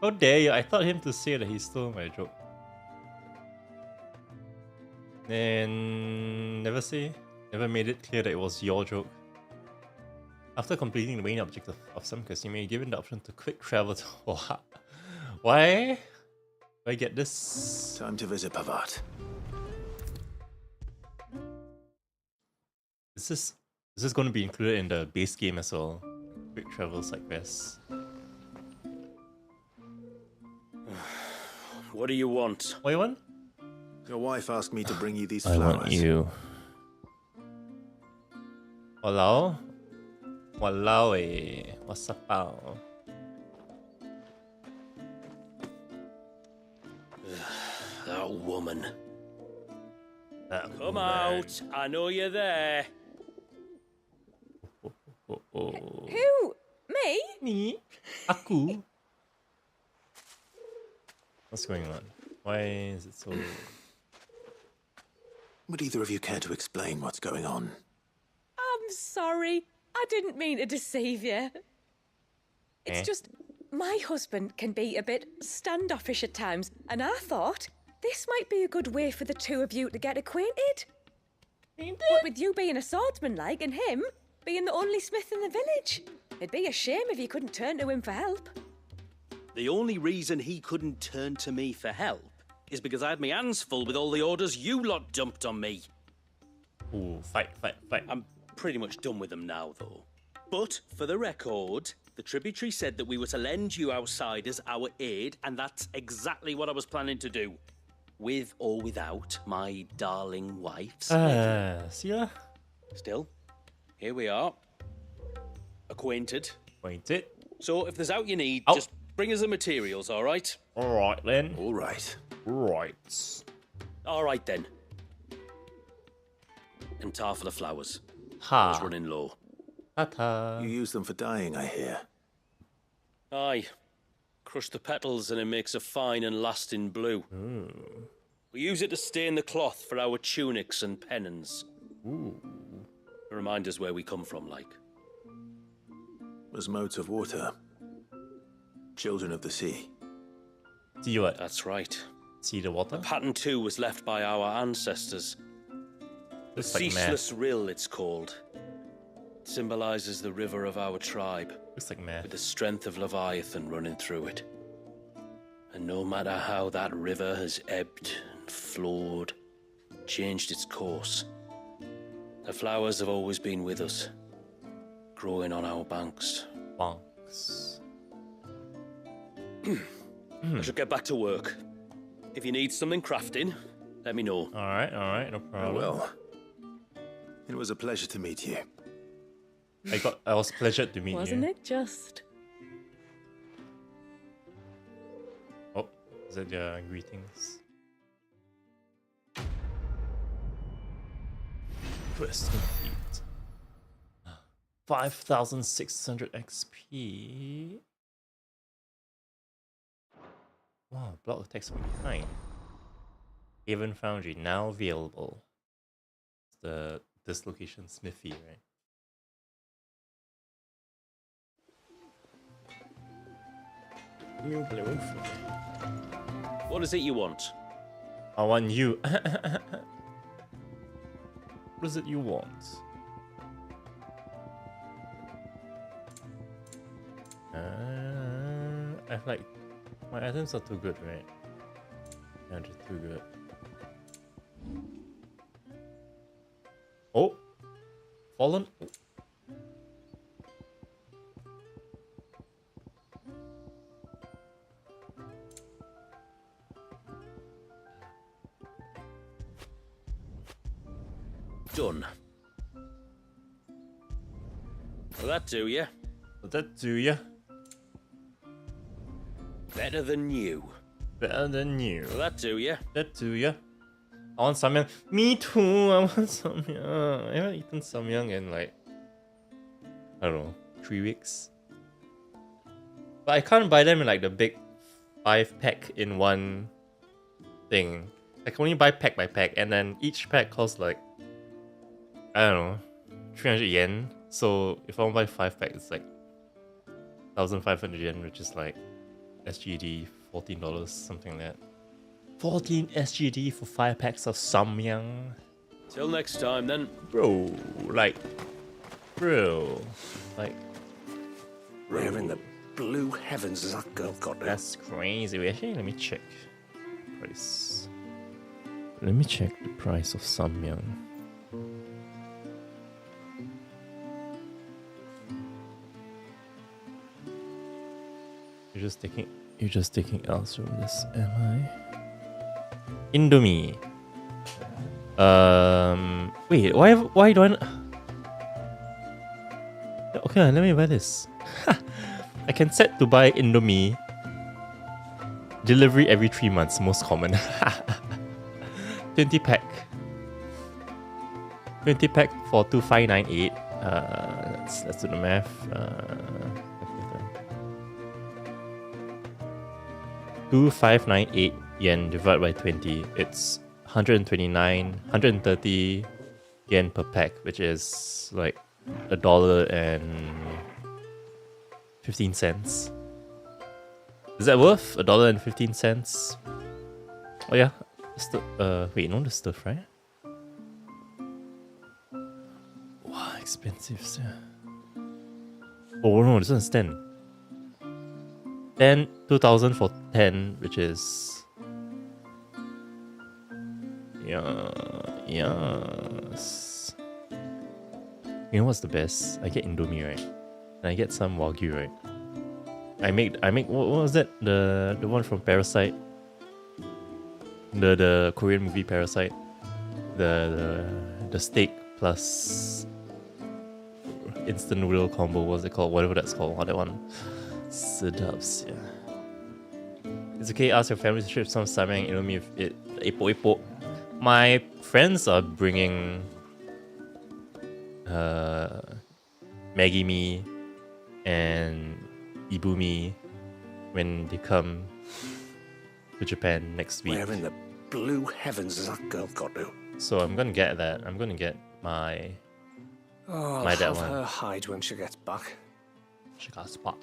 How dare you? I thought him to say that he stole my joke. And never say? Never made it clear that it was your joke. After completing the main objective of some quests, you may be given the option to quick travel to... Why? Do I get this? Time to visit Pavart. Is this going to be included in the base game as well? Quick travels like this. What do you want? What do you want? Your wife asked me to bring you these I flowers. want you. Walao? Walao eh. What's up, pal? That woman. That Come woman. out. I know you're there. Who? Me? Me? Aku? What's going on? Why is it so... Would either of you care to explain what's going on? I'm sorry. I didn't mean to deceive you. It's just, my husband can be a bit standoffish at times, and I thought this might be a good way for the 2 of you to get acquainted. What with you being a swordsman-like and him being the only smith in the village. It'd be a shame if you couldn't turn to him for help. The only reason he couldn't turn to me for help is because I had my hands full with all the orders you lot dumped on me. Ooh, fight. I'm pretty much done with them now, though. But, for the record, the tributary said that we were to lend you outsiders our aid, and that's exactly what I was planning to do. With or without my darling wife's see ya? Still, here we are. Acquainted. So if there's out you need, Oh. just bring us the materials, all right? All right then. All right. Right. All right then. And tar for the flowers. Ha. It's running low. Ta-ta. You use them for dyeing, I hear. Aye. Crush the petals and it makes a fine and lasting blue. We use it to stain the cloth for our tunics and pennons. Ooh. To remind us where we come from, like. As modes of water. Children of the sea. See what? That's right. See the water? The pattern too was left by our ancestors. The Looks like ceaseless rill, it's called. It symbolizes the river of our tribe. Looks like math. With the strength of Leviathan running through it. And no matter how that river has ebbed and flowed, changed its course, the flowers have always been with us, growing on our banks. Banks. I should get back to work. If you need something crafting, let me know. Alright, no problem. Well, it was a pleasure to meet you. I was pleasured to meet Wasn't you. it just? Oh, is that your greetings? Quest complete. 5,600 XP. Wow, block of text behind. Haven Foundry now available. It's the dislocation smithy, right? What is it you want? I want you. What is it you want? I like my items are too good, right? They're just too good. Oh, fallen. Oh. Done. Will that do ya? Will that do ya? Better than you. Better than you. Will that do ya? That do ya? I want samyang. Me too. I want samyang. I haven't eaten samyang in like, I don't know, 3 weeks. But I can't buy them in like the big 5-pack in one thing. I can only buy pack by pack, and then each pack costs like, I don't know, 300 yen. So if I want to buy 5-pack, it's like 1,500 yen, which is like SGD $14, something like that. 14 SGD for 5 packs of samyang. Till next time, then. Bro, like, Where in the blue heavens has that girl got to? That's crazy. Wait, actually, let me check price. Let me check the price of samyang. You're just taking L's from this, am I? Indomie. Wait, why do I? Okay, let me buy this. I can set to buy Indomie. Delivery every 3 months, most common. 20 pack. 20 pack for 2598. Let's do the math. 2598 yen divided by 20. It's 130 yen per pack, which is like $1.15. Is that worth $1.15? Oh yeah, wait, no, the stir fry. Wow, expensive, sir. Oh no, this one's 10. 2,000 for 10, which is yes. You know what's the best? I get Indomie, right? And I get some Wagyu, right? I make what was that? The one from Parasite. The Korean movie Parasite. The steak plus instant noodle combo, what's it called? Whatever that's called, that one. Sedubs, yeah. It's okay, ask your family to ship some samyang indomie if it ipo ipo. My friends are bringing Maggie mee and Ibumi when they come to Japan next week. Where in the blue heavens has that girl got to? So I'm gonna get that. I'm gonna get my I'll dad have one. her hide when she gets back. She got back.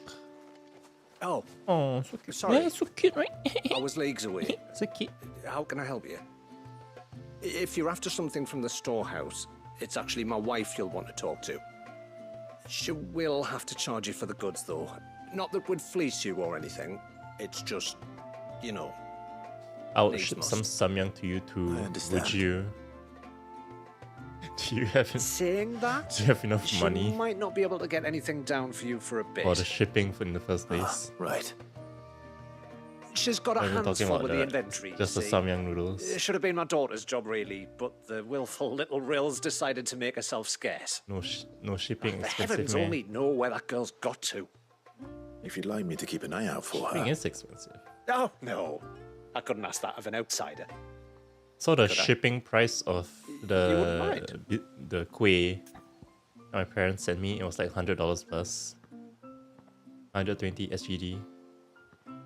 Oh, so cute. sorry. Yeah, so cute, right? I was leagues away. So cute. How can I help you? If you're after something from the storehouse, it's actually my wife you'll want to talk to. She will have to charge you for the goods, though. Not that we'd fleece you or anything. It's just, you know. I'll needs ship must. some samyang to you too. I understand. Would you? Do you have Saying that, Do you have enough she money might not be able to get anything down for you for a bit. for the shipping in the first place? Right. She's got a Are you handful talking about with the inventory. just the see. samyang noodles? It should have been my daughter's job, really, but the willful little rills decided to make herself scarce. No shipping The expensive, heavens man. only know where that girl's got to. If you'd like me to keep an eye out for Shipping her. is expensive. Oh, no. I couldn't ask that of an outsider. So the Could I? shipping price of wouldn't the kueh my parents sent me, it was like $100 plus. 120 SGD.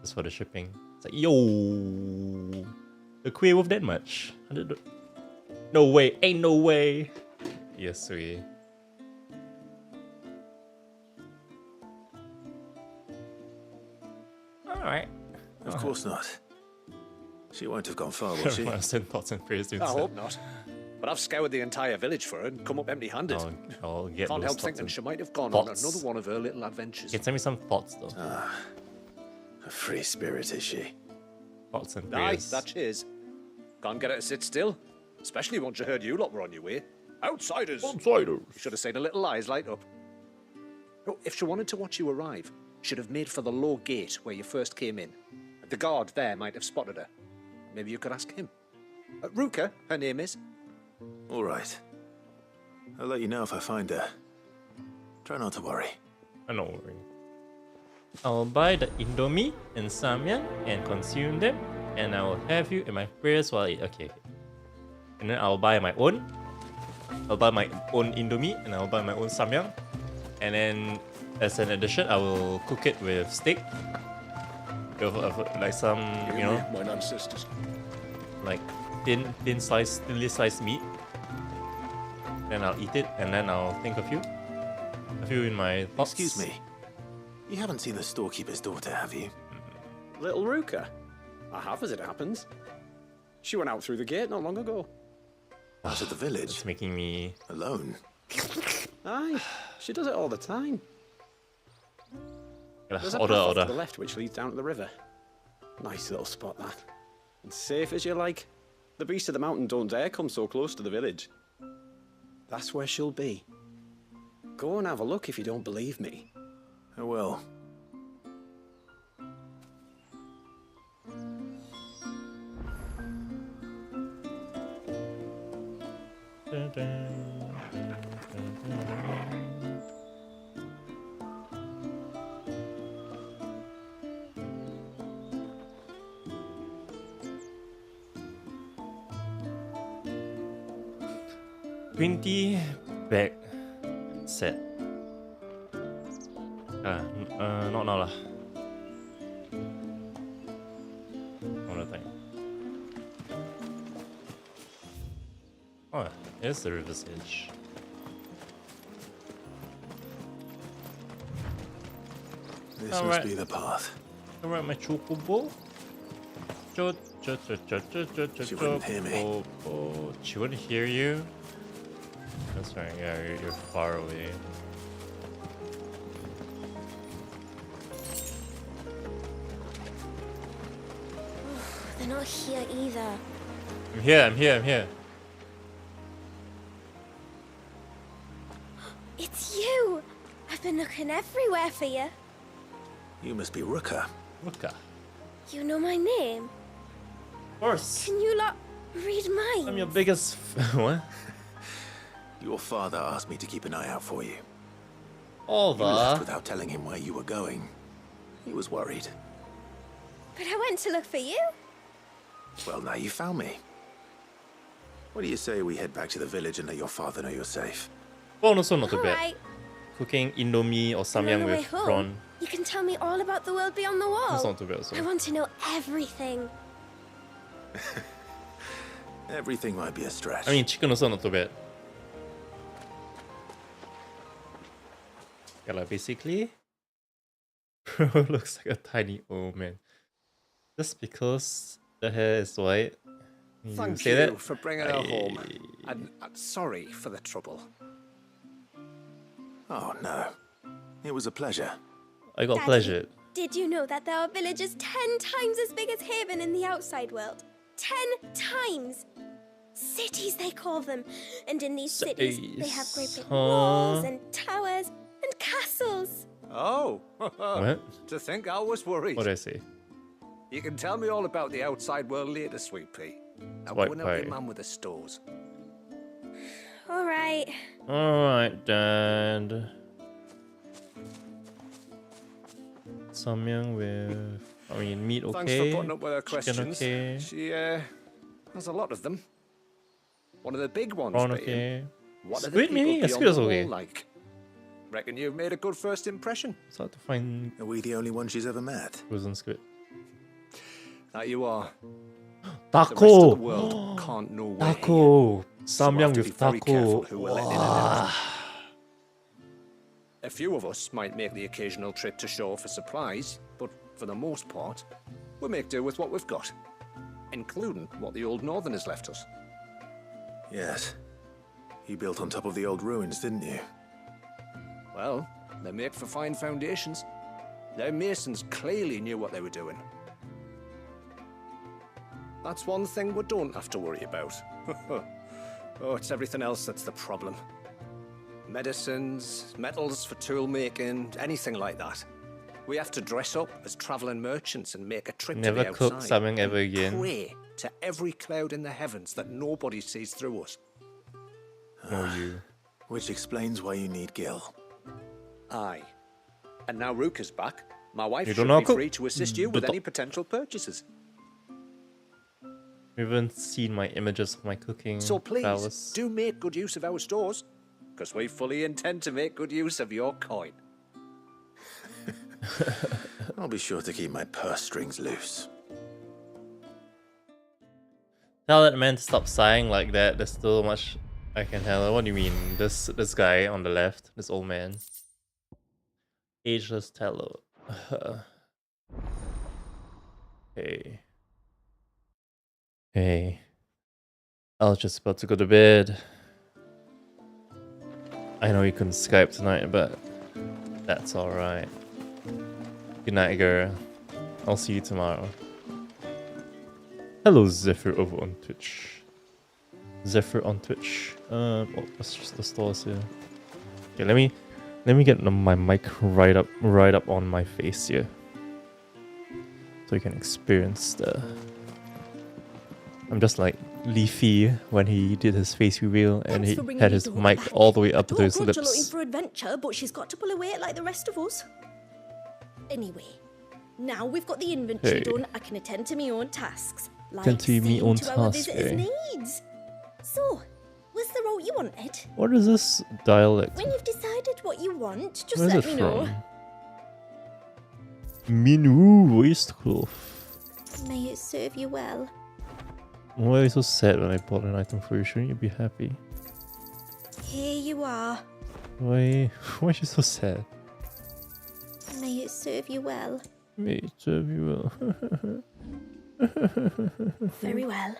Just for the shipping. It's like, yo, the kueh worth that much? 100. No way, ain't no way. Yes, we. Alright. Of course not. She won't have gone far, will she? I'll send thoughts and prayers to I hope not. But I've scoured the entire village for her and come up empty-handed. I'll get Can't those help thoughts thinking and she might have gone thoughts. on another one of her little adventures. Okay, send me some thoughts though. A free spirit, is she? Thoughts and Aye, prayers. that she is. Can't get her to sit still. Especially once you heard you lot were on your way. Outsiders! Outsiders! You should have seen her little eyes light up. Oh, if she wanted to watch you arrive, she'd have made for the low gate where you first came in. The guard there might have spotted her. Maybe you could ask him. Ruka, her name is. All right. I'll let you know if I find her. Try not to worry. I'm not worrying. I'll buy the Indomie and Samyang and consume them, and I will have you in my prayers while I eat. Okay. And then I'll buy my own. I'll buy my own Indomie and I'll buy my own Samyang. And then, as an addition, I will cook it with steak. Like some, you know, My ancestors. like thinly sliced meat. Then I'll eat it, and then I'll think of you. A few in my thoughts. Excuse me. You haven't seen the storekeeper's daughter, have you? Little Ruka? I have, as it happens. She went out through the gate not long ago. Out of the village? It's making me alone. Aye, she does it all the time. There's a Order, path off order. to the left which leads down to the river. Nice little spot, that. And safe as you like. The beasts of the mountain don't dare come so close to the village. That's where she'll be. Go and have a look if you don't believe me. I will. $20 bag set. Not now lah. Another thing. Oh, here's the river's edge. This All must right. be the path. Alright, my chocobo. She wouldn't hear me. She wouldn't hear you? That's right, yeah, you're far away. They're not here either. I'm here. It's you! I've been looking everywhere for you. You must be Ruka. Ruka. You know my name? Of course. Can you lot read mine? I'm your biggest what? Your father asked me to keep an eye out for you. All You left the without telling him where you were going. He was worried. But I went to look for you. Well, now you found me. What do you say we head back to the village and let your father know you're safe? Oh, no, so not too All bad. right. Cooking indomie or And on samyang the way with home, prawn. you can tell me all about the world beyond the wall. That's not too bad, so. I want to know everything. Everything might be a stretch. I mean, chicken also not too bad. Yeah, like basically, bro looks like a tiny old man. Just because the hair is white. Thank say you that? for bringing her home. And sorry for the trouble. Oh, no. It was a pleasure. I got Daddy, pleasure. Did you know that there are villages 10 times as big as Haven in the outside world? 10 times! Cities, they call them. And in these cities, they have great big walls and towers and castles. Oh. What? To think I was worried. What did I say? You can tell me all about the outside world later, Sweet Pea. Now Swipe go and help your right. man with the stores. All right. Alright, Dad. Samyang with, I mean, meat okay. Thanks for putting up with her Chicken questions. okay. She has a lot of them. One of the big ones Prawn being, okay. what are the Squid people maybe? A beyond squid is the wall okay. like? Reckon you've made a good first impression. It's hard to find Are we the only one she's ever met? frozen squid. That you are. Taco! The rest of the world can't know we're here. Taco! So we'll have Samyang to be with very careful taco. who we're letting in and out. A few of us might make the occasional trip to shore for supplies, but for the most part, we'll make do with what we've got, including what the old Northerners left us. Yes. You built on top of the old ruins, didn't you? Well, they make for fine foundations. Their masons clearly knew what they were doing. That's one thing we don't have to worry about. Oh, it's everything else that's the problem. Medicines, metals for tool making, anything like that. We have to dress up as traveling merchants and make a trip Never to the outside. cook samyang ever and again. Pray to every cloud in the heavens that nobody sees through us. No, you. Which explains why you need Gil. Aye. And now Ruka's back. My wife You should don't know be cook? free to assist you with any potential purchases. You haven't seen my images of my cooking So please, prowess. do make good use of our stores, because we fully intend to make good use of your coin. I'll be sure to keep my purse strings loose. Tell that man to stop sighing like that. There's still much I can tell. What do you mean? This guy on the left, this old man. Ageless tallow. Hey. Hey. I was just about to go to bed. I know you couldn't Skype tonight, but that's alright. Good night, girl. I'll see you tomorrow. Hello, Zephyr over on Twitch. Zephyr on Twitch. Oh, that's just the stores here. Okay, let me get my mic right up on my face here, so you can experience the. I'm just like Leafy when he did his face reveal and he had his mic all the way up to his lips. Looking for adventure, but she's got to pull away like the rest of us. Anyway, now we've got the inventory done, I can attend to my own tasks. Like Attend to me own seeing to our task, visitors' eh? needs. So, was the route you wanted? What is this dialect? When you've decided what you want, just Where is let it me know. from? Minwoo waistcloth. May it serve you well. Why are you so sad when I bought an item for you? Shouldn't you be happy? Here you are. Why are you so sad? May it serve you well. May it serve you well. Very well.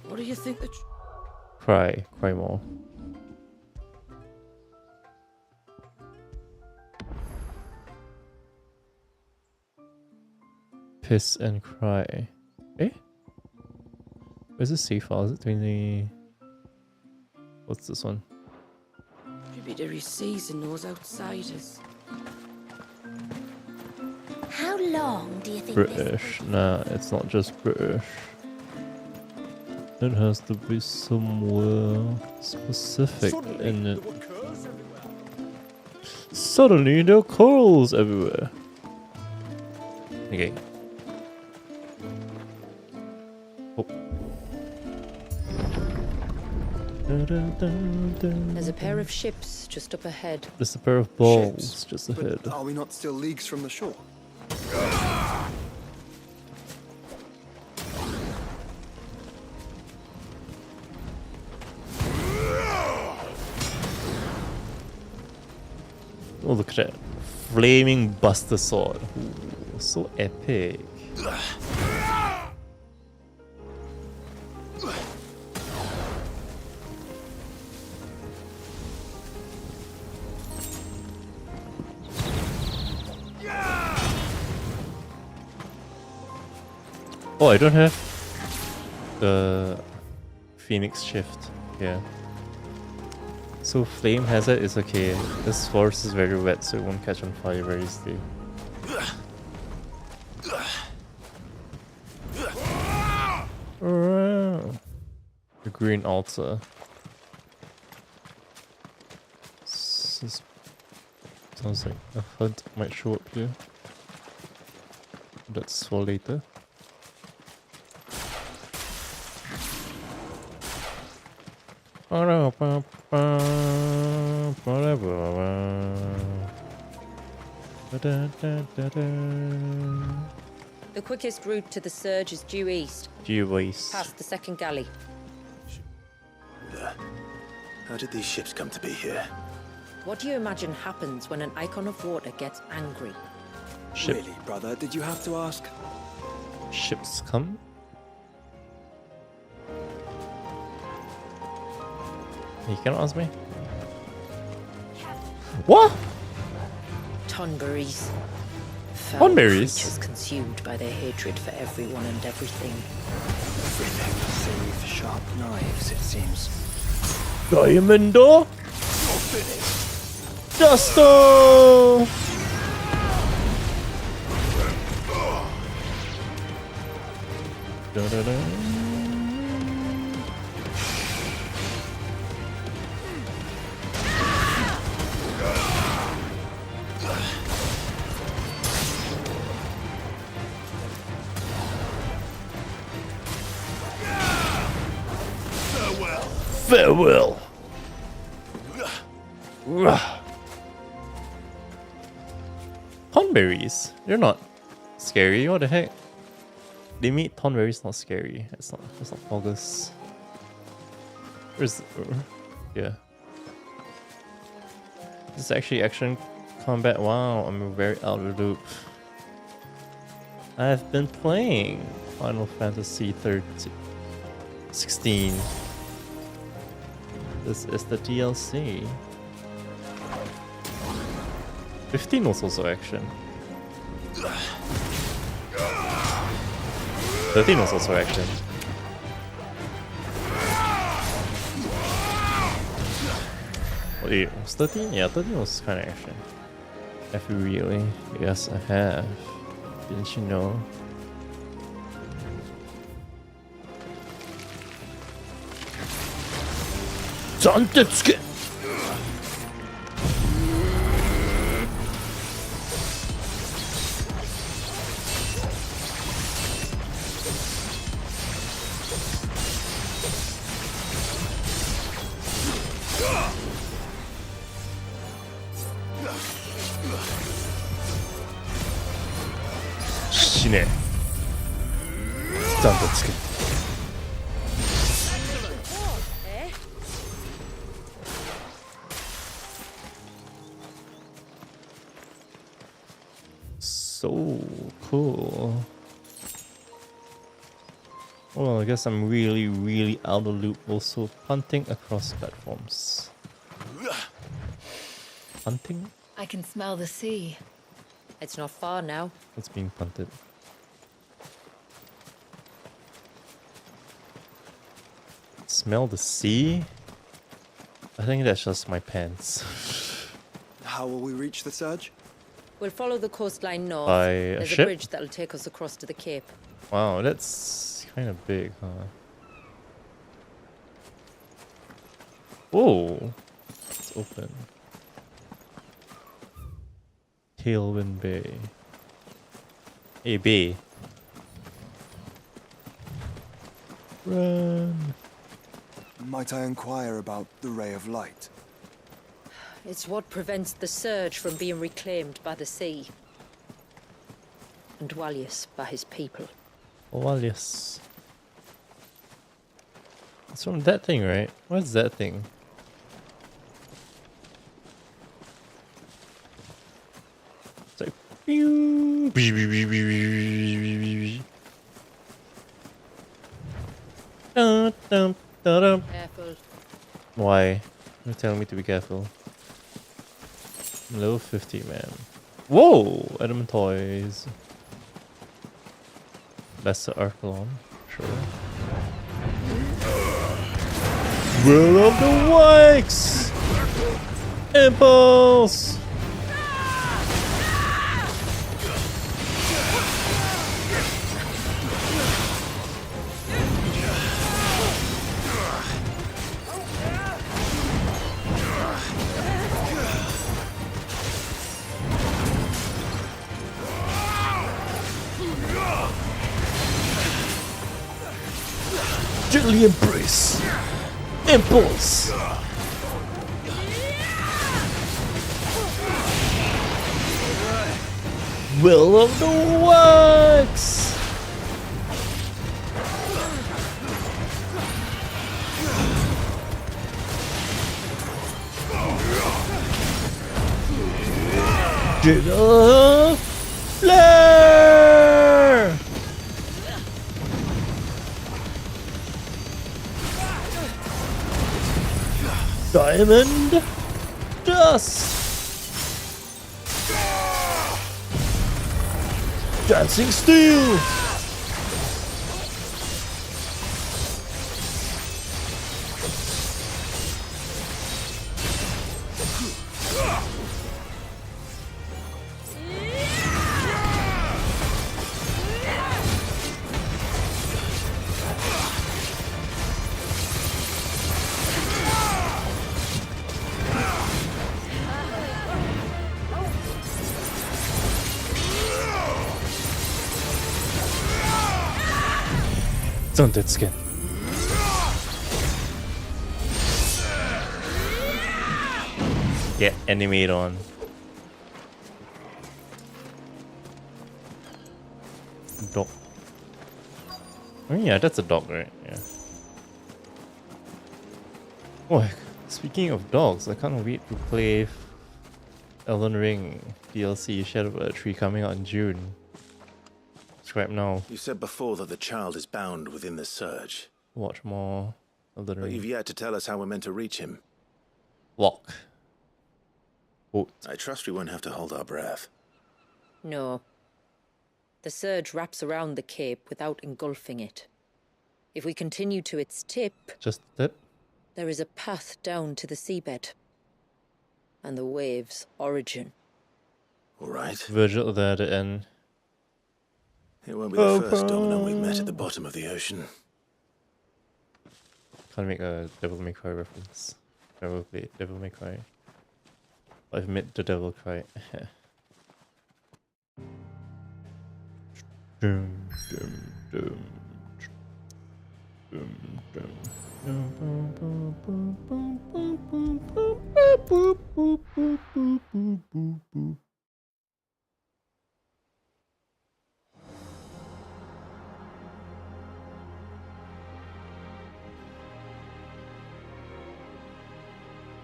What do you think that... Cry more. Piss and cry. Eh? Where's the save file? Is it 20? What's this one? Tributary seas and those outsiders. How long do you think British. Nah, it's not just British. It has to be somewhere specific in it. Suddenly there are corals everywhere. Okay. Oh. There's a pair of ships just up ahead. There's a pair of balls just ahead. But are we not still leagues from the shore? Oh, look at that. Flaming Buster Sword. Ooh, so epic. Oh, I don't have the Phoenix Shift. Yeah. So Flame Hazard is okay. This forest is very wet, so it won't catch on fire very easily. The green altar. Sounds like a hunt might show up here. That's for later. The quickest route to the surge is due east. Due east. Past the second galley. How did these ships come to be here? What do you imagine happens when an icon of water gets angry? Really, brother? Did you have to ask? Ships come? You can ask me? What? Tonberries. Tonberries? Creatures consumed by their hatred for everyone and everything. Everything save sharp knives, it seems. Diamondo? Dusto! Da-da-da. Farewell. Tonberries? They're not scary. What the heck? They made Tonberries not scary. That's not August. Where's yeah. This is actually action combat. Wow, I'm very out of the loop. I've been playing Final Fantasy 16. This is the DLC. 15 was also action. 13 was also action. Wait, was 13? Yeah, 13 was kind of action. Have you really? Yes, I have. Didn't you know? Zantetsuke! Shine. Zantetsuke. So cool. Well, I guess I'm really out of the loop also punting across platforms. Punting? I can smell the sea. It's not far now. It's being punted. Smell the sea? I think that's just my pants. How will we reach the surge? We'll follow the coastline north. By a There's ship? a bridge that'll take us across to the cape. Wow, that's kind of big, huh? Whoa! It's open. Tailwind Bay. A bay. Run. Might I inquire about the Ray of Light? It's what prevents the surge from being reclaimed by the sea. And Walius by his people. Walius. It's from that thing, right? What's that thing? It's like... Careful. Why? You're telling me to be careful. I'm level 50, man. Whoa! Adam toys. Lesser Archelon. Sure. Will of the Wikes! Impulse! Gently embrace. Impulse. Will of the Wax. Jitter Flare. Diamond Dust. Dancing Steel. Dead skin. Get animate on. Dog. Oh yeah, that's a dog, right? Yeah. Oh, speaking of dogs, I can't wait to play Elden Ring DLC Shadow of a Tree coming out in June. Subscribe now. You said before that the child is bound within the surge. Watch more Elden Ring. But you've yet to tell us how we're meant to reach him. Walk. Quote. I trust we won't have to hold our breath. No. The surge wraps around the cape without engulfing it. If we continue to its tip... Just the tip? There is a path down to the seabed. And the wave's origin. All right. Virgil there at the end. It won't be the first dominant we've met at the bottom of the ocean. Can't make a Devil May Cry reference. Never played Devil May Cry. I've met the Devil Cry. Dum, dum, dum. Dum, dum.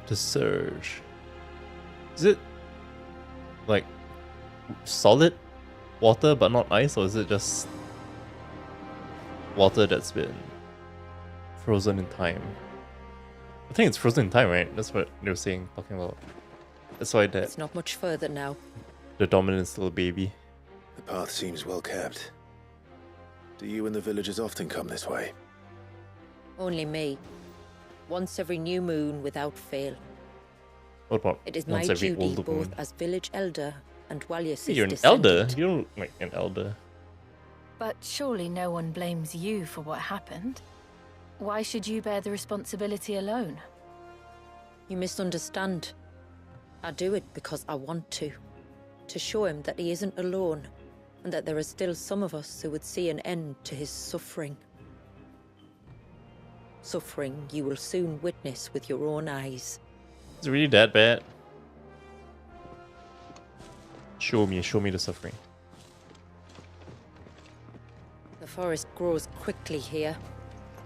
The surge. Is it like solid water but not ice, or is it just water that's been frozen in time? I think it's frozen in time, right? That's what they were saying, talking about. That's why that it's not much further now. The dominant's little baby. The path seems well kept. Do you and the villagers often come this way? Only me. Once every new moon without fail. What about it is once my every duty old both moon? as village elder and Walius' You're an descendant. elder? You don't look like an elder. But surely no one blames you for what happened. Why should you bear the responsibility alone? You misunderstand. I do it because I want to. to show him that he isn't alone, and that there are still some of us who would see an end to his suffering. Suffering you will soon witness with your own eyes. Is it really that bad? Show me the suffering. The forest grows quickly here.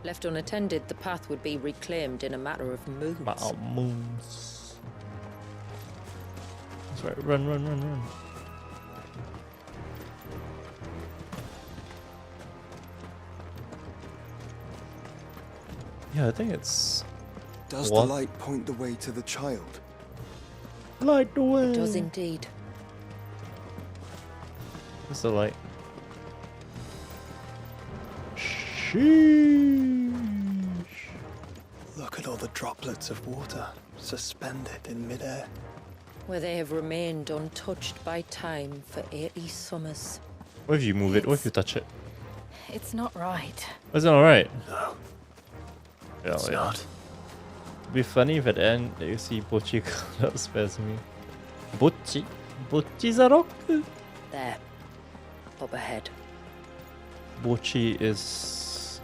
Left unattended, the path would be reclaimed in a matter of moons. Moons. That's right. Run. Yeah, I think it's... Does what? the light point the way to the child? Light the way. It does indeed. What's the light? Sheesh. Look at all the droplets of water suspended in midair. Where they have remained untouched by time for 80 summers. What if you move it? What if you touch it? It's not right. Was it alright? No. Yeah, It's not. It'd be funny if at the end you see Bocchi come out spares me. Bocchi? Bocchi's a rock? There. Up ahead. Bocchi is...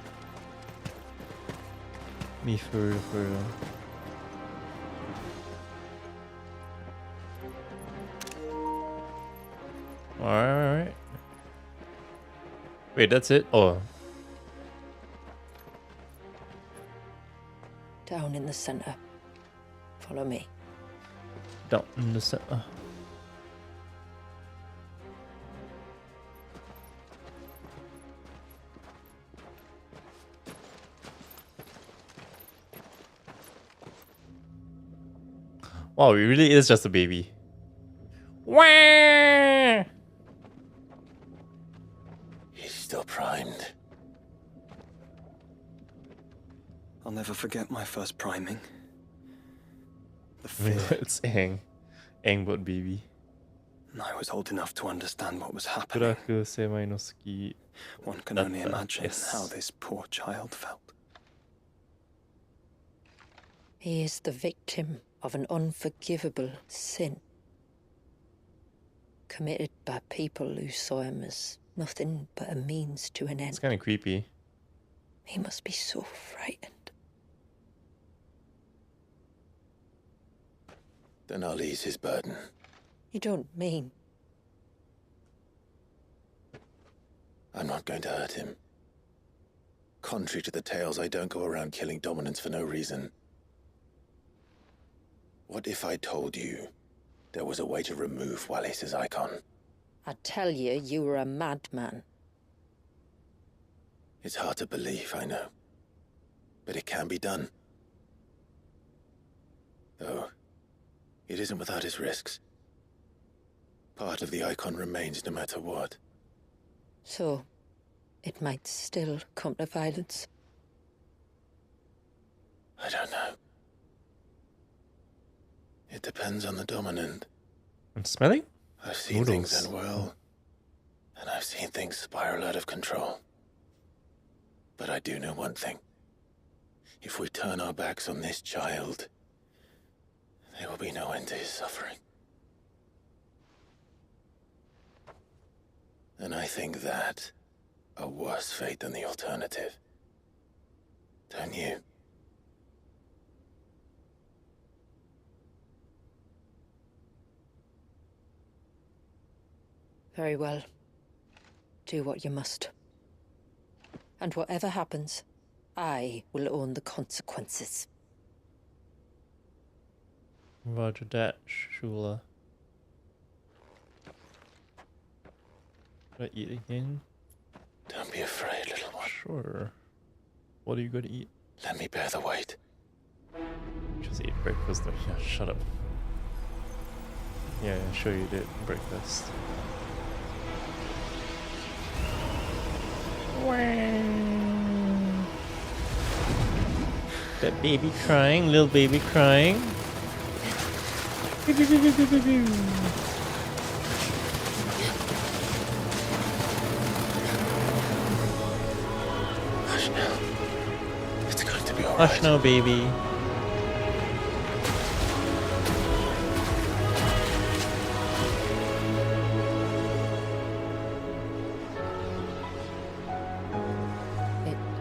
me for Alright. Wait, that's it? Oh. Down in the center. Follow me. Down in the center. Wow, it really is just a baby. Wah! He's still primed. I'll never forget my first priming. The I mean, fear. it's Aang. Aang but baby. I was old enough to understand what was happening. One can only imagine how this poor child felt. He is the victim of an unforgivable sin. Committed by people who saw him as nothing but a means to an end. It's kind of creepy. He must be so frightened. Then I'll ease his burden. You don't mean? I'm not going to hurt him. Contrary to the tales, I don't go around killing dominants for no reason. What if I told you there was a way to remove Wallace's icon? I tell you, you were a madman. It's hard to believe, I know. But it can be done. Though, it isn't without its risks. Part of the icon remains no matter what. So, it might still come to violence. I don't know. It depends on the dominant. I'm smelling? I've seen things end well, and I've seen things spiral out of control. But I do know one thing. If we turn our backs on this child, there will be no end to his suffering. And I think that a worse fate than the alternative. Don't you? Very well. Do what you must. And whatever happens, I will own the consequences. Roger that, Shula. Should I eat again? Don't be afraid, little one. Sure. What are you going to eat? Let me bear the weight. Just ate breakfast though. Yeah, shut up. Yeah, sure you did. Breakfast. That baby crying, little baby crying. Hush now. It's going to be alright. Hush now, baby.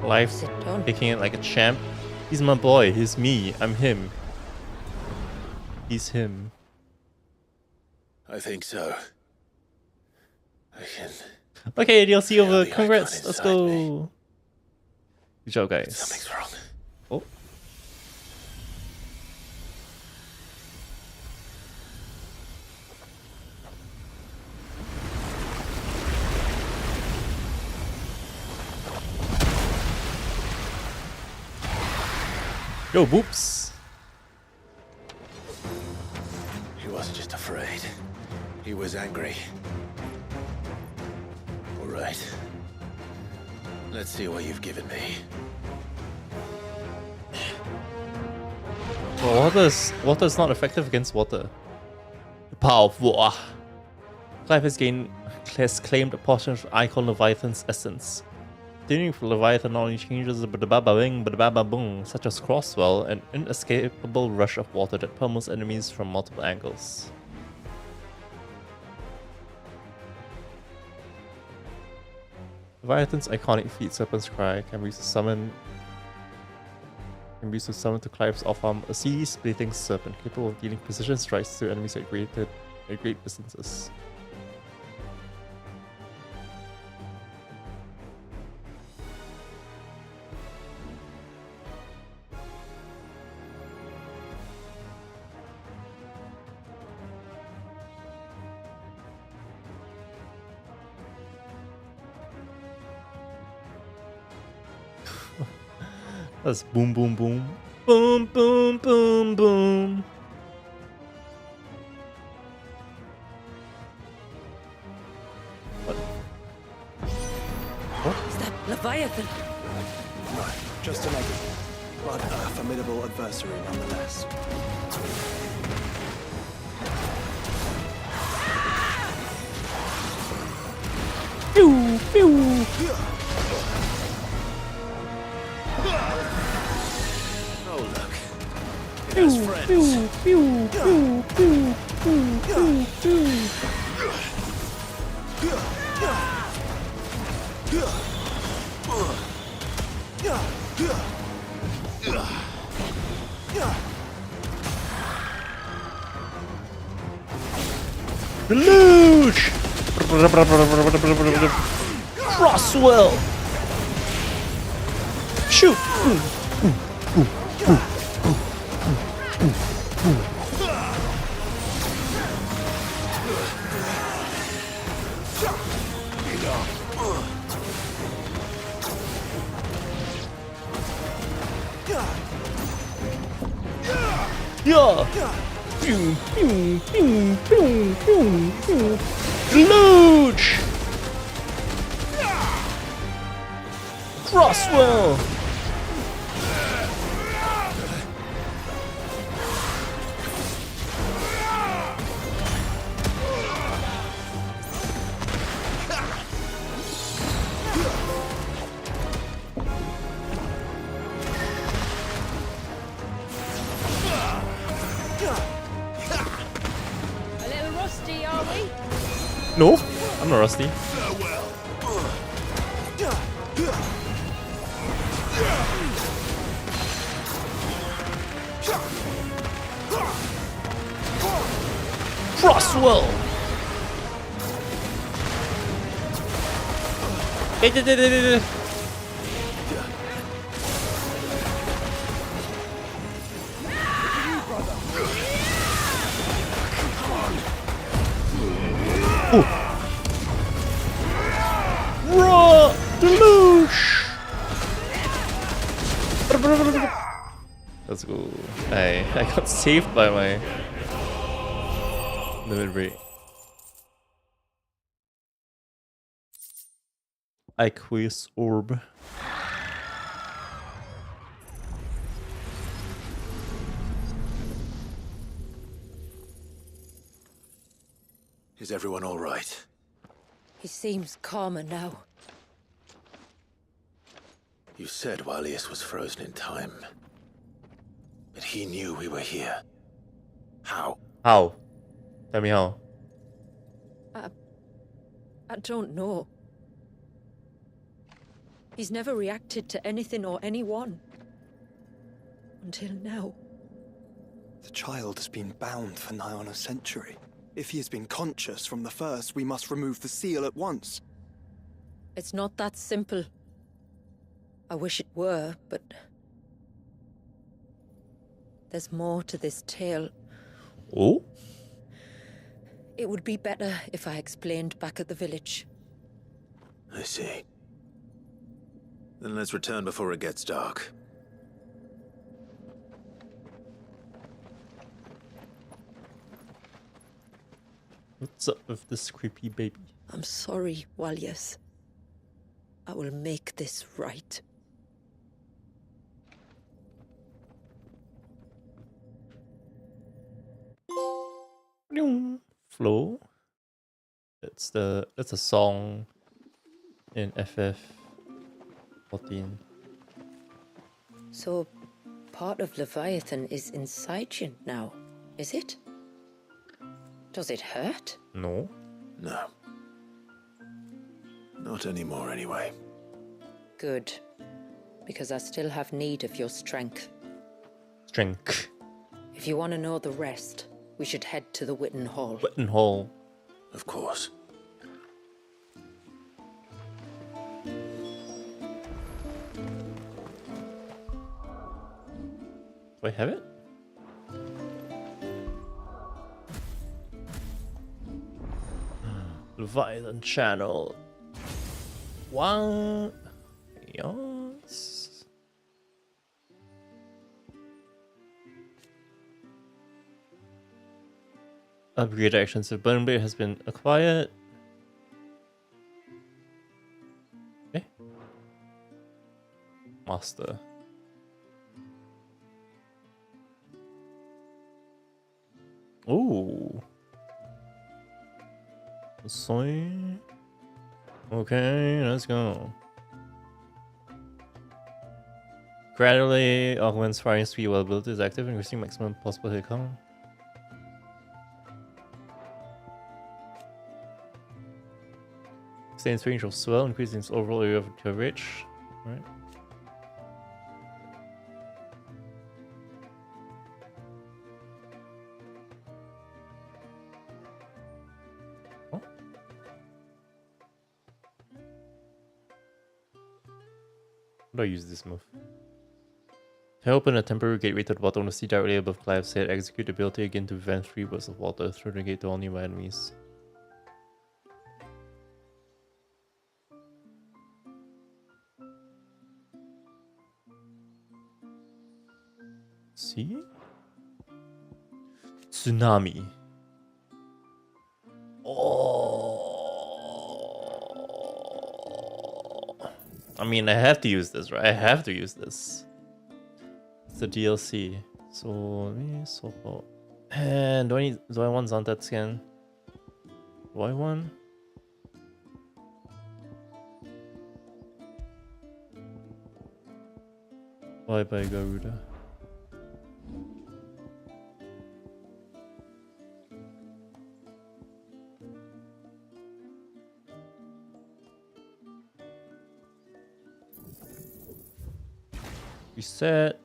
Life taking it like a champ. He's my boy, he's me, I'm him. He's him. I think so. I can... Okay, DLC over. Congrats. Let's go. Good job, guys. Something's wrong. Oh. Yo, whoops. He wasn't just afraid. He was angry. All right. Let's see what you've given me. Well, water is not effective against water. The power of water. Clive has claimed a portion of Icon Leviathan's essence. Continuing for Leviathan not only changes the bada-ba-bing, bada-ba-ba-boom, such as Crosswell, an inescapable rush of water that pummels enemies from multiple angles. Leviathan's iconic feat, Serpent's Cry, can be used to summon to Clive's off-arm a sea-splitting serpent capable of dealing precision strikes to enemies at great distances. That's boom, boom, boom. Boom, boom, boom, boom. What? What? Is that Leviathan? No, just a lady. But a formidable adversary nonetheless. Pew, pew. Oh, look. It Pew, has friends. pew, pew, pew, pew, pew, pew, pew. Deluge! Crosswell! Shoot! Yeah! Pew, pew, pew, pew, pew, pew. Deluge! Crosswell! A little rusty, are we? No, I'm not rusty. Crosswell! Hey, Raw Deluge! Let's go. I got saved by my limit break. Aqueous Orb. Is everyone all right? He seems calmer now. You said Walius was frozen in time. But he knew we were here. How? How? Tell me how. I don't know. He's never reacted to anything or anyone. Until now. The child has been bound for nigh on a century. If he has been conscious from the first, we must remove the seal at once. It's not that simple. I wish it were, but... there's more to this tale. Oh? It would be better if I explained back at the village. I see. Then let's return before it gets dark. What's up with this creepy baby? I'm sorry, Walyas. I will make this right. Flow. That's a song in FF16. So, part of Leviathan is inside you now, is it? Does it hurt? No. No. Not anymore, anyway. Good. Because I still have need of your strength. Strength. If you want to know the rest, we should head to the Witten Hall. Witten Hall. Of course. Do I have it? Leviathan channel. What? Yes. Upgrade actions. The Burn Blade has been acquired. Okay. Master. Ooh. Sweet. Okay, let's go. Gradually augments firing speed while ability is active, increasing maximum possible hit count. Extends range of swell, increasing its overall area of coverage. Right. How do I use this move? To open a temporary gateway to the bottom of the sea directly above Clive's head, execute the ability again to prevent 3 bursts of water through the gate to all nearby enemies. See? Tsunami. Oh. I mean, I have to use this, right? I have to use this. It's the DLC. So let me swap out. And do I want Zantat scan? Do I want? Bye bye Garuda. Reset.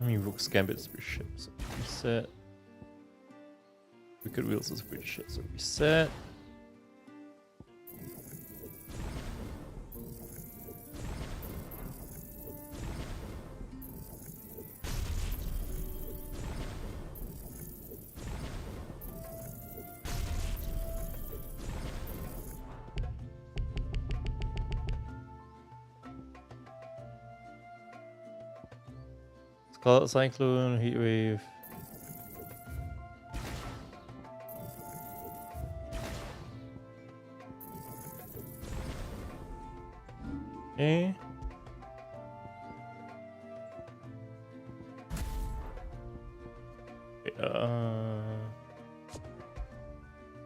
I mean, Rook's Gambit's pretty shit, so reset. Wicked Wheels is pretty shit, so reset. Scarlet Cyclone, Heatwave. Okay.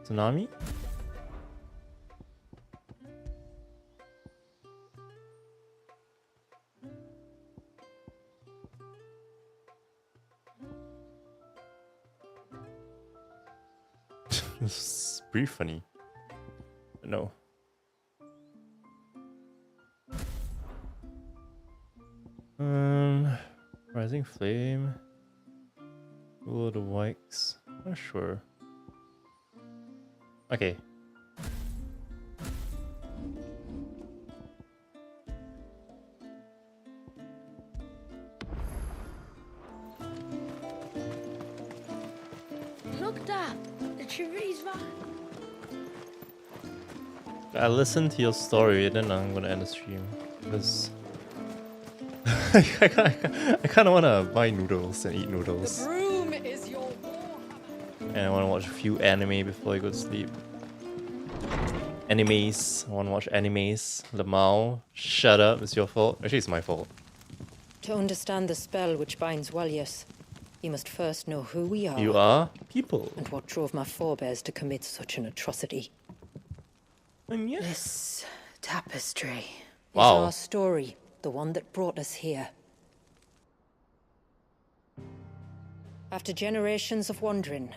Tsunami? This is pretty funny. No. Rising Flame. Rule of the Wikes. Not sure. Okay. Look, Dad. The tree's right. I listened to your story and then I'm gonna end the stream because I kind of want to buy noodles and eat noodles. The broom is your And I want to watch a few anime before I go to sleep. Animes. I want to watch animes. Lamau, shut up. It's your fault. Actually, it's my fault. To understand the spell which binds Walyas, you must first know who we are. You are people. And what drove my forebears to commit such an atrocity. And yes. This tapestry Wow. is our story, the one that brought us here. After generations of wandering,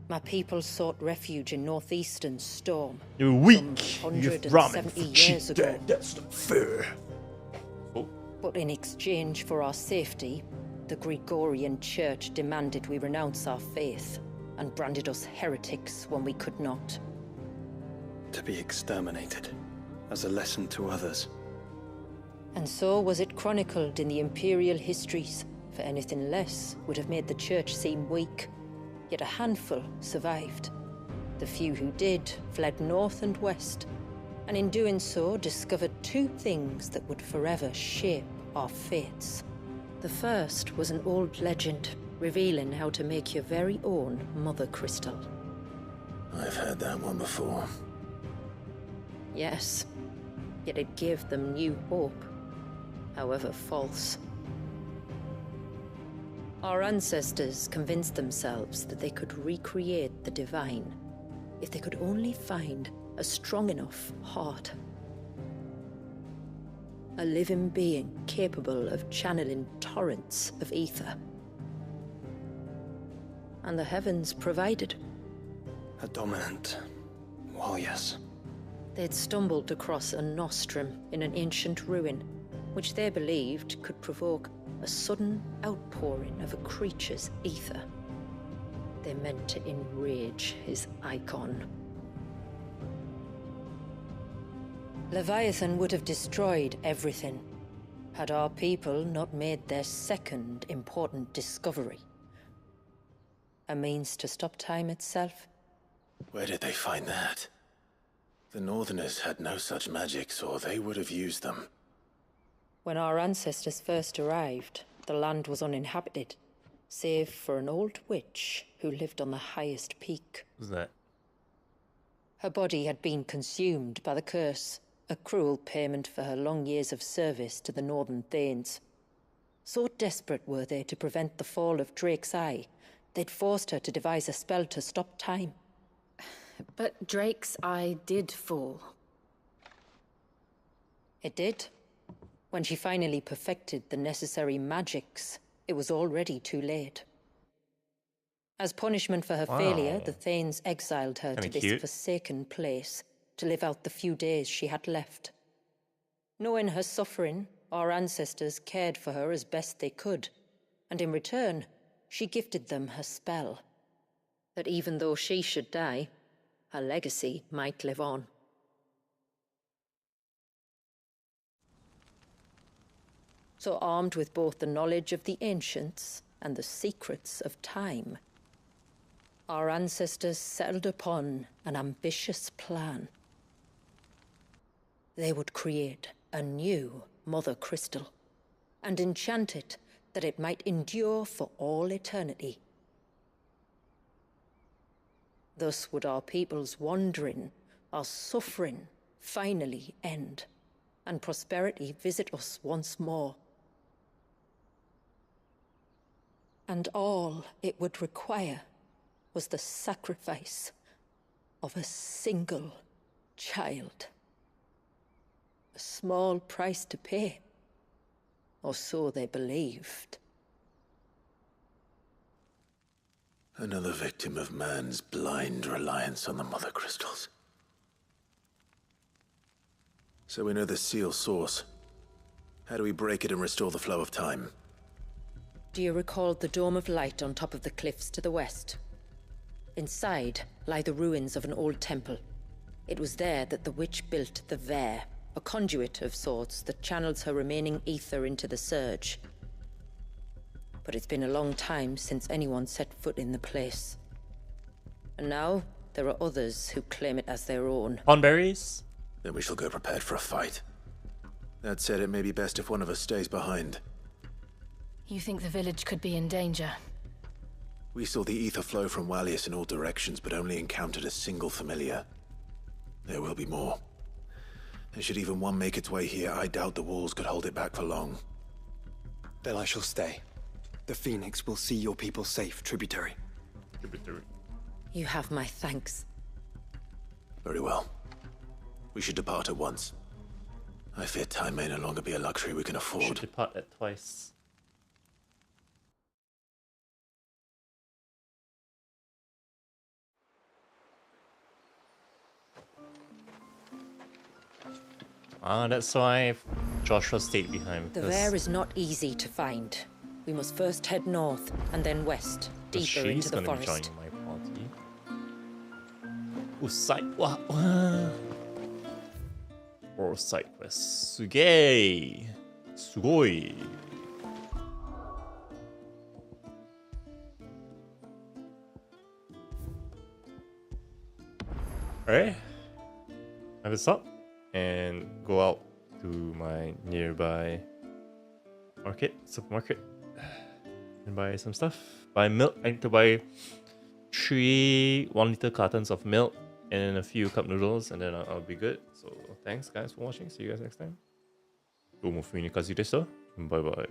my people sought refuge in northeastern Storm. You're weak. Some You've 170 years ago. That's not fair. But in exchange for our safety, the Gregorian Church demanded we renounce our faith and branded us heretics when we could not. To be exterminated, as a lesson to others. And so was it chronicled in the imperial histories, for anything less would have made the Church seem weak. Yet a handful survived. The few who did fled north and west, and in doing so discovered two things that would forever shape our fates. The first was an old legend, revealing how to make your very own Mother Crystal. I've heard that one before. Yes, yet it gave them new hope, however false. Our ancestors convinced themselves that they could recreate the divine if they could only find a strong enough heart. A living being capable of channeling torrents of ether. And the heavens provided. A dominant Walyas. They'd stumbled across a nostrum in an ancient ruin, which they believed could provoke a sudden outpouring of a creature's ether. They meant to enrage his icon. Leviathan would have destroyed everything, had our people not made their second important discovery. A means to stop time itself. Where did they find that? The Northerners had no such magics, or they would have used them. When our ancestors first arrived, the land was uninhabited, save for an old witch who lived on the highest peak. Who's that? Her body had been consumed by the curse, a cruel payment for her long years of service to the Northern Thanes. So desperate were they to prevent the fall of Drake's Eye, they'd forced her to devise a spell to stop time. But Drake's Eye did fall. It did. When she finally perfected the necessary magics, it was already too late. As punishment for her failure, the Thanes exiled her to this forsaken place to live out the few days she had left. Knowing her suffering, our ancestors cared for her as best they could, and in return, she gifted them her spell. That even though she should die, her legacy might live on. So armed with both the knowledge of the ancients and the secrets of time, our ancestors settled upon an ambitious plan. They would create a new Mother Crystal and enchant it that it might endure for all eternity. Thus would our people's wandering, our suffering, finally end, and prosperity visit us once more. And all it would require was the sacrifice of a single child. A small price to pay, or so they believed. Another victim of man's blind reliance on the Mother Crystals. So we know the seal source. How do we break it and restore the flow of time? Do you recall the dome of light on top of the cliffs to the west? Inside lie the ruins of an old temple. It was there that the witch built the Ver, a conduit of sorts that channels her remaining ether into the surge. But it's been a long time since anyone set foot in the place. And now there are others who claim it as their own. Hornberries? Then we shall go prepared for a fight. That said, it may be best if one of us stays behind. You think the village could be in danger? We saw the ether flow from Wallius in all directions, but only encountered a single familiar. There will be more. And should even one make its way here, I doubt the walls could hold it back for long. Then I shall stay. The Phoenix will see your people safe, tributary. You have my thanks. Very well. We should depart at once. I fear time may no longer be a luxury we can afford. Should depart at twice. That's why Joshua stayed behind. The Ver is not easy to find. We must first head north and then west, deeper into the forest. She's gonna be joining my party. Ooh, side what? Or side quest. Sugei. Sugoi. Alright. Have a stop and go out to my nearby supermarket, and buy some stuff. Buy milk. I need to buy 3 1-liter cartons of milk and a few cup noodles, and then I'll be good. So thanks guys for watching. See you guys next time. どうもFuyuno Kazuki でした。Bye bye.